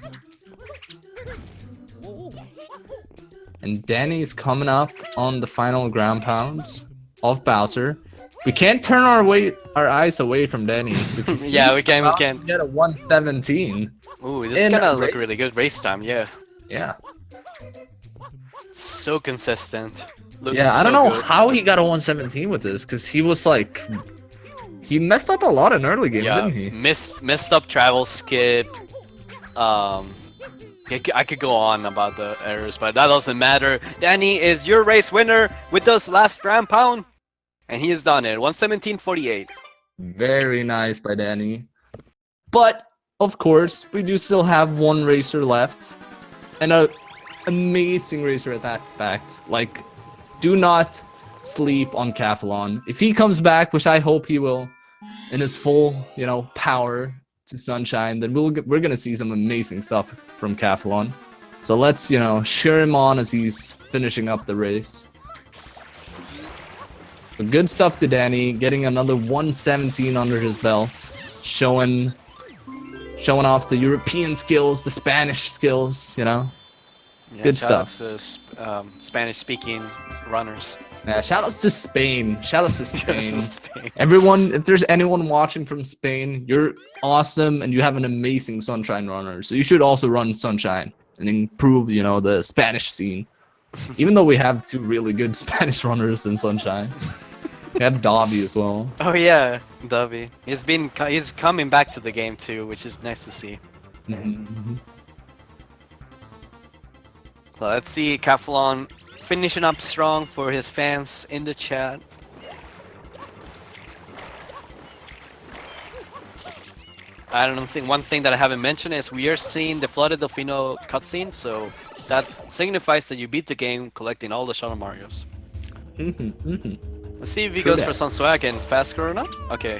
And Danny's coming up on the final ground pounds of Bowser. We can't turn our eyes away from Danny because Yeah, he's we can. about to get a 117. Ooh, this is In gonna a look race. really good race time. Yeah, Yeah. so consistent. Looking Yeah, I so don't know good. how he got a 117 with this because he was like, he messed up a lot in early game, Yeah, didn't he? messed up travel skip. I could go on about the errors, but that doesn't matter. Danny is your race winner with this last ground pound, and he has done it. 117.48. Very nice by Danny. But of course, we do still have one racer left, and a amazing racer at that fact. Like, do not sleep on Kaffelon. If he comes back, which I hope he will, in his full, you know, power to Sunshine, then we're gonna see some amazing stuff from Kaffelon. So let's, you know, cheer him on as he's finishing up the race. But good stuff to Danny, getting another 117 under his belt, showing off the European skills, the Spanish skills, you know. Yeah, Good shout outs to Spanish-speaking runners. Yeah, shoutouts to Spain. Shoutouts to Spain. Spain. Everyone, if there's anyone watching from Spain, you're awesome and you have an amazing Sunshine runner. So you should also run Sunshine and improve, you know, the Spanish scene. Even though we have two really good Spanish runners in Sunshine. We have Dobby as well. Oh yeah, Dovey. He's coming back to the game too, which is nice to see. Mhm. Well, let's see Kaffelon finishing up strong for his fans in the chat. I don't think one thing that I haven't mentioned is we are seeing the Flooded Delfino cutscene, so that signifies that you beat the game collecting all the Shadow Marios. Let's see if he True goes that. for some swag and Fast Corona. Okay.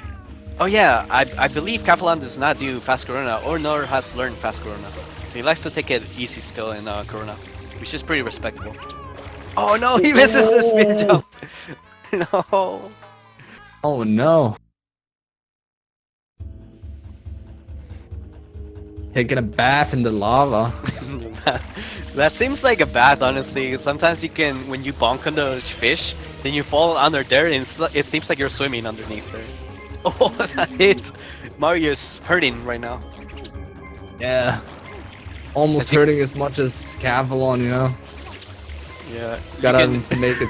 Oh yeah, I believe Kaffelon does not do Fast Corona or nor has learned Fast Corona. So he likes to take it easy still in Corona, which is pretty respectable. Oh no, he misses the spin jump. No. Oh no. Taking a bath in the lava. That seems like a bath, honestly. Sometimes you can, when you bonk on the fish, then you fall under there, and it seems like you're swimming underneath there. Oh, that hit! Mario's hurting right now. Yeah. Almost As you- hurting as much as Kaffelon, you know. Yeah. It's you gotta can- make it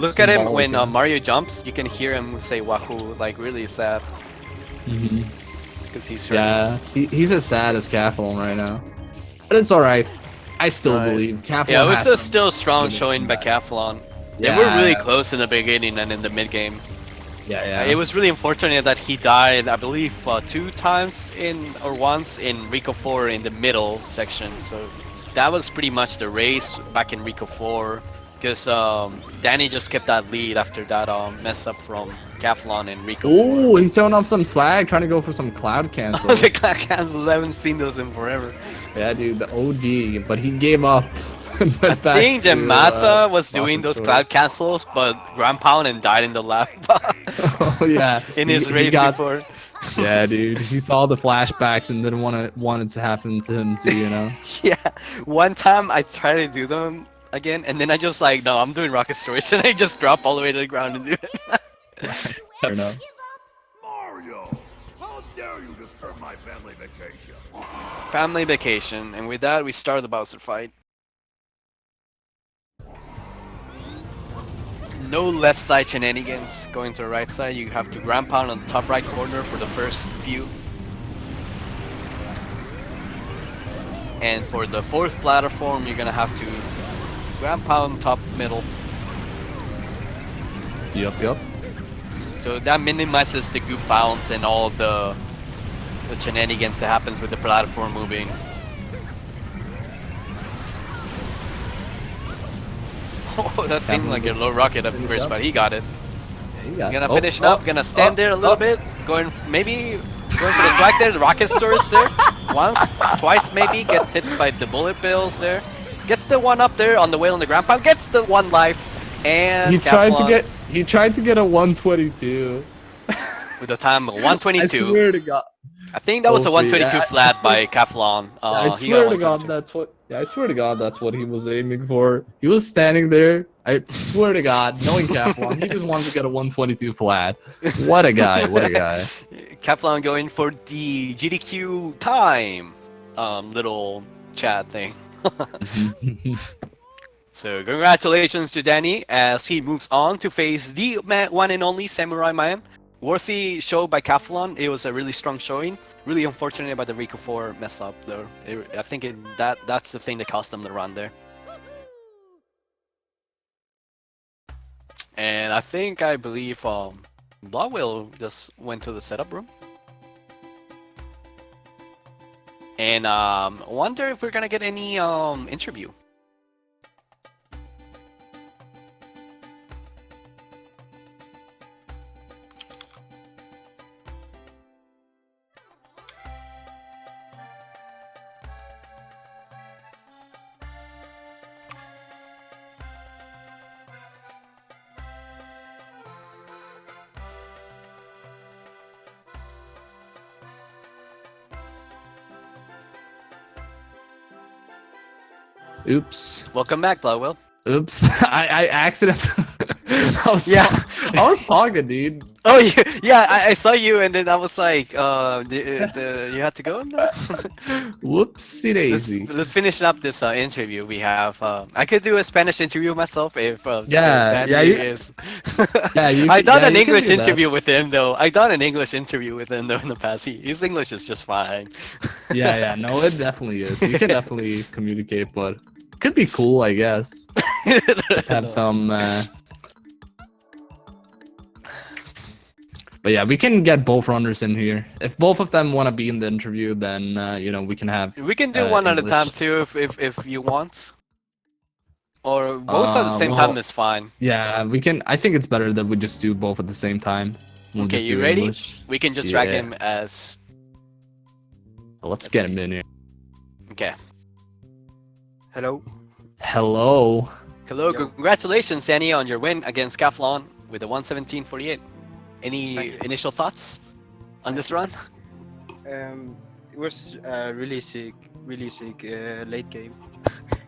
Look at him when symbolic, Mario jumps. You can hear him say "Wahoo!" like really sad Mhm. because he's hurt. Yeah, he's as sad as Kaffelon right now. But it's alright. I still Right. believe Kaffelon Yeah, it was has a some still strong legitimate showing by comeback. Kaffelon. They Yeah, were really close in the beginning and in the mid game. yeah. It was really unfortunate that he died, I believe, 2 times or once in Rico 4 in the middle section. So that was pretty much the race back in Rico 4. Because Danny just kept that lead after that mess up from Kaffelon in Rico 4. Ooh, he's showing off some swag, trying to go for some cloud cancels. The cloud cancels, I haven't seen those in forever. Yeah, dude, the OG, but he gave up. And I went back think to, Mata was doing Rocket those Sword. cloud cancels, but ground pound and died in the lap Oh yeah, in his he race got- before. Yeah, dude, he saw the flashbacks and didn't want it to happen to him too, you know. Yeah, one time I tried to do them again, and then I just like, no, I'm doing rocket storage, and I just drop all the way to the ground and do it. Fair enough. Mario! How dare you disturb my family vacation? Family vacation, and with that, we start the Bowser fight. No left side shenanigans. Going to the right side, you have to ground pound on the top right corner for the first few. And for the fourth platform, you're gonna have to ground pound top middle. Yup. So that minimizes the goop bounce and all the shenanigans that happens with the platform moving. Oh, that seemed like a low rocket at first, but he got it. Yeah, you got Gonna it. finish up, gonna stand there a little bit, going maybe going for the swag there, the rocket storage there. Once, twice maybe, gets hit by the bullet bills there. Gets the one up there on the whale on the ground pound, gets the one life, and He tried to Kaffelon get a 122. with a time of I 122. swear to God. I think that was a Oh, free. 122 I flat swear- by Kaffelon. I He got swear to God 122. that's what. Yeah, I swear to God that's what he was aiming for. He was standing there. I swear to God, knowing Kaffelon, he just wanted to get a 122 flat. What a guy! What a guy! Kaffelon going for the GDQ time little chat thing. So congratulations to Danny as he moves on to face the one and only Samurai Man. Worthy show by Kaffelon. It was a really strong showing. Really unfortunate about the Rico 4 mess up though. I think that's the thing that cost them the run there. And I believe Blauwheel just went to the setup room. And wonder if we're gonna get any interview. Oops. Welcome back, Blauwheel. Oops. I accidentally. I was talking, dude. Oh yeah, I saw you, and then I was like, you had to go now? Whoopsie daisy. Let's finish up this interview we have. I could do a Spanish interview myself if Yeah, Danny yeah, you- is. Yeah, you I can- done yeah, an you can English do that. interview with him though. I done an English interview with him though in the past. His English is just fine. Yeah. No, it definitely is. You can definitely communicate, but could be cool, I guess. Just have some. But yeah, we can get both runners in here. If both of them want to be in the interview, then we can have. We can do one at a time English. too if you want. Or both at the same well, time is fine. Yeah, we can. I think it's better that we just do both at the same time. We'll Okay, just you do ready? English. We can just drag Yeah. him as Let's get him in here. okay. Hello. Hello. Hello, Yo. congratulations, Danny, on your win against Kaffelon with a 117.48. Any Thank you. initial thoughts on this run? It was really sick late game.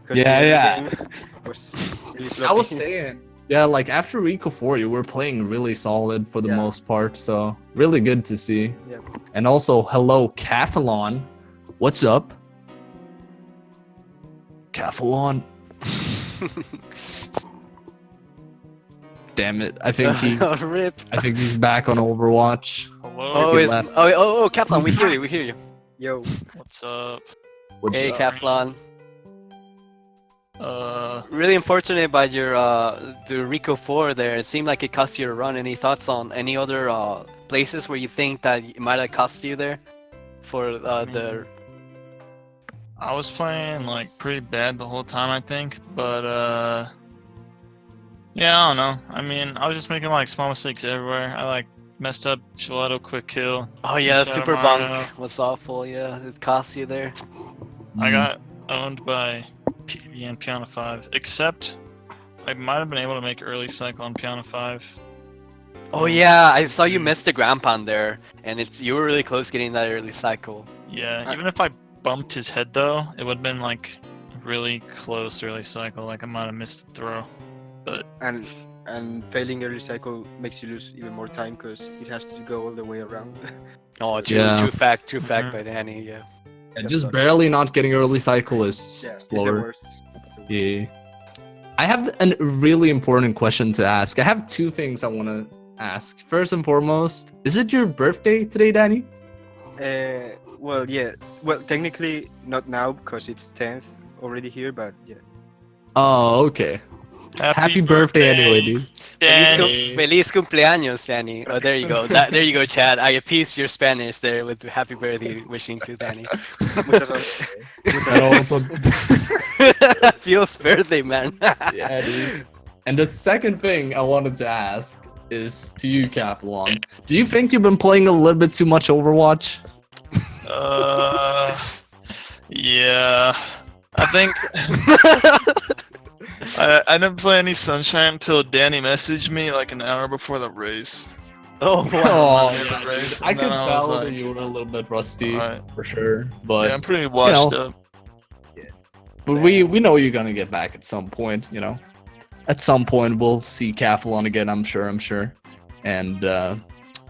'Cause Yeah, the yeah. game was really I was sloppy. saying. Yeah, like after Rico 4, you were playing really solid for the Yeah. most part, so really good to see. Yeah. And also, hello, Kaffelon. What's up? Kaffelon. Damn it! I think Rip. I think he's back on Overwatch. Hello. Oh, He it's, left. Kaffelon, we hear you, we hear you. Yo, What's up? Which, Hey, Kaffelon. Uh, Really unfortunate about your the Rico 4 there. It seemed like it cost you a run. Any thoughts on any other places where you think that it might have cost you there for the? I was playing like pretty bad the whole time, I think, but yeah, I don't know. I mean, I was just making like small mistakes everywhere. I like messed up Gelato quick kill. Oh yeah, Shadow Super Mario. Bunk was awful. Yeah, it cost you there. I got owned by PB and Piano 5, except I might have been able to make early cycle on Piano 5. Oh yeah, I saw you missed the ground pound there, and you were really close getting that early cycle. Yeah, even if I bumped his head though, it would have been like really close early cycle. Like I might have missed the throw. But and failing early cycle makes you lose even more time because it has to go all the way around. Oh, true, Yeah. true fact by Danny. Yeah. and just barely not getting early cycle is Yeah, it's the slower. worst. Yeah. I have a really important question to ask. I have two things I want to ask. First and foremost, is it your birthday today, Danny? Well, yeah. Well, technically not now because it's 10th already here, but yeah. Oh, okay. Happy birthday anyway, dude. Danny. Feliz cumpleaños, Danny. Oh, there you go. There you go, Chad. I appease your Spanish there with happy birthday wishing to Danny. Muchas gracias. And also, Feels birthday, man. yeah, dude. And the second thing I wanted to ask is to you, Kaffelon. Do you think you've been playing a little bit too much Overwatch? Yeah. I think I didn't play any Sunshine until Danny messaged me like an hour before the race. Oh, wow. Oh, Yeah, race, I and could then I was tell like, that you were a little bit rusty, Alright. for sure. But Yeah, I'm pretty washed up. But we know you're gonna get back at some point, you know. At some point we'll see Kaffelon again, I'm sure. And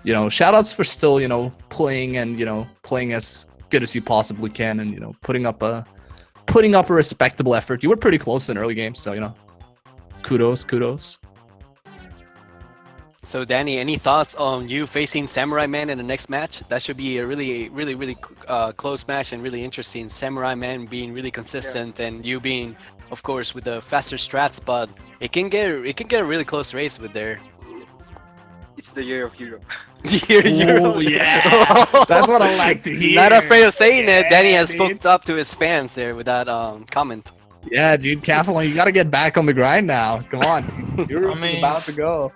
you know, shoutouts for still, you know, playing and, you know, playing as good as you possibly can and, you know, putting up a respectable effort. You were pretty close in early games, so you know. Kudos. So, Danny, any thoughts on you facing Samurai Man in the next match? That should be a really close match and really interesting. Samurai Man being really consistent and you being, of course, with the faster strats, but it can get a really close race with there. It's the year of Europe. Oh, yeah. That's what I like to hear. Not afraid of saying it. Danny has dude. spoke up to his fans there with that comment. Yeah, dude, Kaffelon, you gotta get back on the grind now. Come on. Europe's mean- about to go.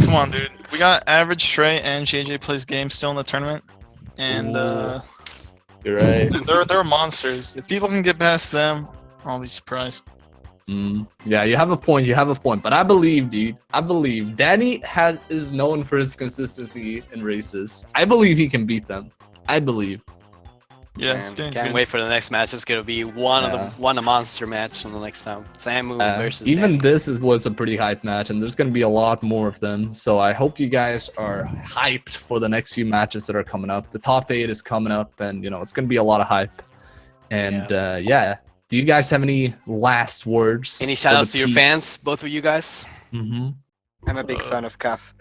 Come on, dude. We got Average, Trey, and JJ plays games still in the tournament. And You're right. they're monsters. If people can get past them, I'll be surprised. Yeah, you have a point. But I believe, dude. I believe Danny is known for his consistency in races. I believe he can beat them. I believe. Yeah, Man, Danny's can't good. wait for the next match. It's gonna be one a monster match on the next time. Samu versus Even Samu. this was a pretty hyped match, and there's gonna be a lot more of them. So I hope you guys are hyped for the next few matches that are coming up. The top 8 is coming up, and you know it's gonna be a lot of hype. And yeah, do you guys have any last words? Any for shout outs the to your peeps? fans, both of you guys? Mm-hmm. I'm a big fan of Kaf.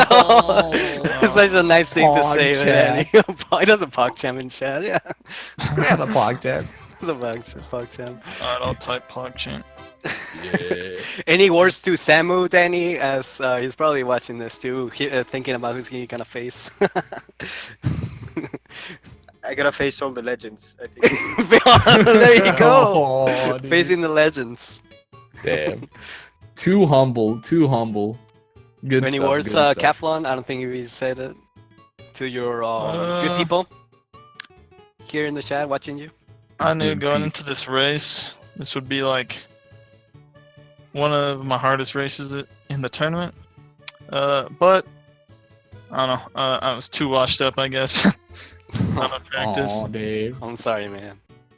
It's such a nice thing to Pog say, chat. Danny. He does a pog cham in chat, yeah. We have a podcast. It's a pog cham. Alright, I'll type PogChamp. Yeah. Any words to Samu, Danny, as he's probably watching this too, thinking about who's he gonna face. I gotta face all the legends, I think. There you go. Oh, dude. Facing the legends. Damn. Too humble. Good Any stuff, words, good stuff. Kaffelon? I don't think you said it to your good people here in the chat watching you. I knew Good going peep. into this race, this would be like one of my hardest races in the tournament. But I don't know. I was too washed up, I guess. Out of practice. Aw, Dave. I'm sorry, man.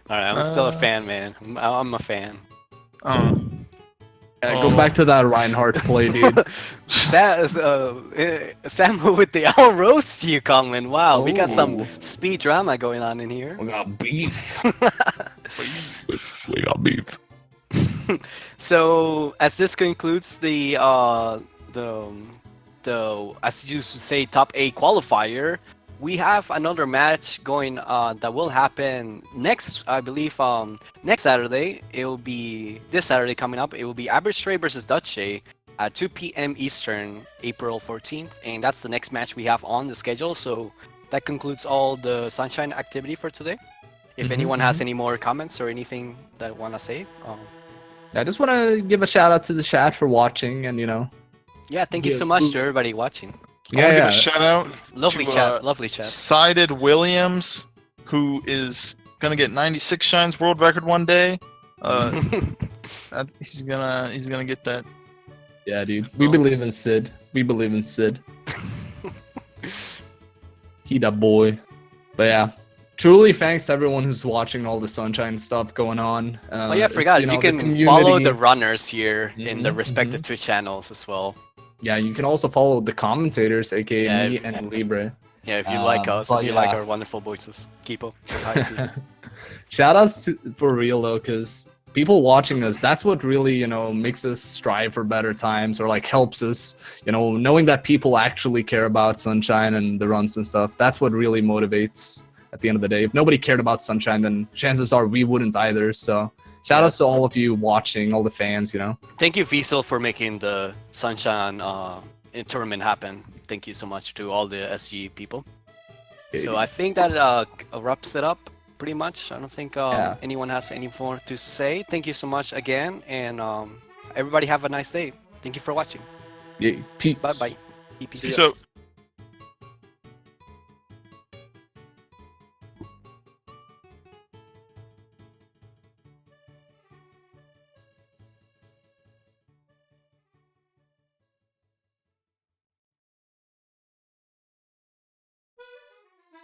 Alright, I'm still a fan, man. I'm a fan. Yeah, go back to that Reinhardt play, dude. Samu with the I'll roast you comment. Wow, we got some Oh. speed drama going on in here. We got beef. We got beef. So as this concludes the as you say top 8 qualifier, we have another match going that will happen next, I believe, next Saturday. It will be this Saturday coming up. It will be Aberystwyth versus Dutche at 2 p.m. Eastern, April 14th, and that's the next match we have on the schedule. So that concludes all the Sunshine activity for today. If anyone has any more comments or anything that want to say, I just want to give a shout out to the chat for watching, and yeah, thank you so much to everybody watching. I want to give a shout out Lovely to, chat, lovely chat. Sided Williams, who is gonna get 96 shines world record one day. He's gonna get that. Yeah, dude. We believe in Sid. We believe in Sid. He that boy. But yeah. Truly thanks to everyone who's watching all the Sunshine stuff going on. Oh yeah, I forgot. You can follow the runners here in the respective Twitch channels as well. Yeah, you can also follow the commentators, aka me and Libre. Yeah, if you like us, if you like our wonderful voices. Keep up. Shout outs for real though, because people watching us, that's what really, makes us strive for better times, or like helps us, knowing that people actually care about Sunshine and the runs and stuff. That's what really motivates at the end of the day. If nobody cared about Sunshine, then chances are we wouldn't either. So shout outs to all of you watching, all the fans, Thank you, Vsel, for making the Sunshine tournament happen. Thank you so much to all the SG people. So I think that wraps it up pretty much. I don't think anyone has any more to say. Thank you so much again, and everybody have a nice day. Thank you for watching. Yeah, peace. Bye-bye. Peace out.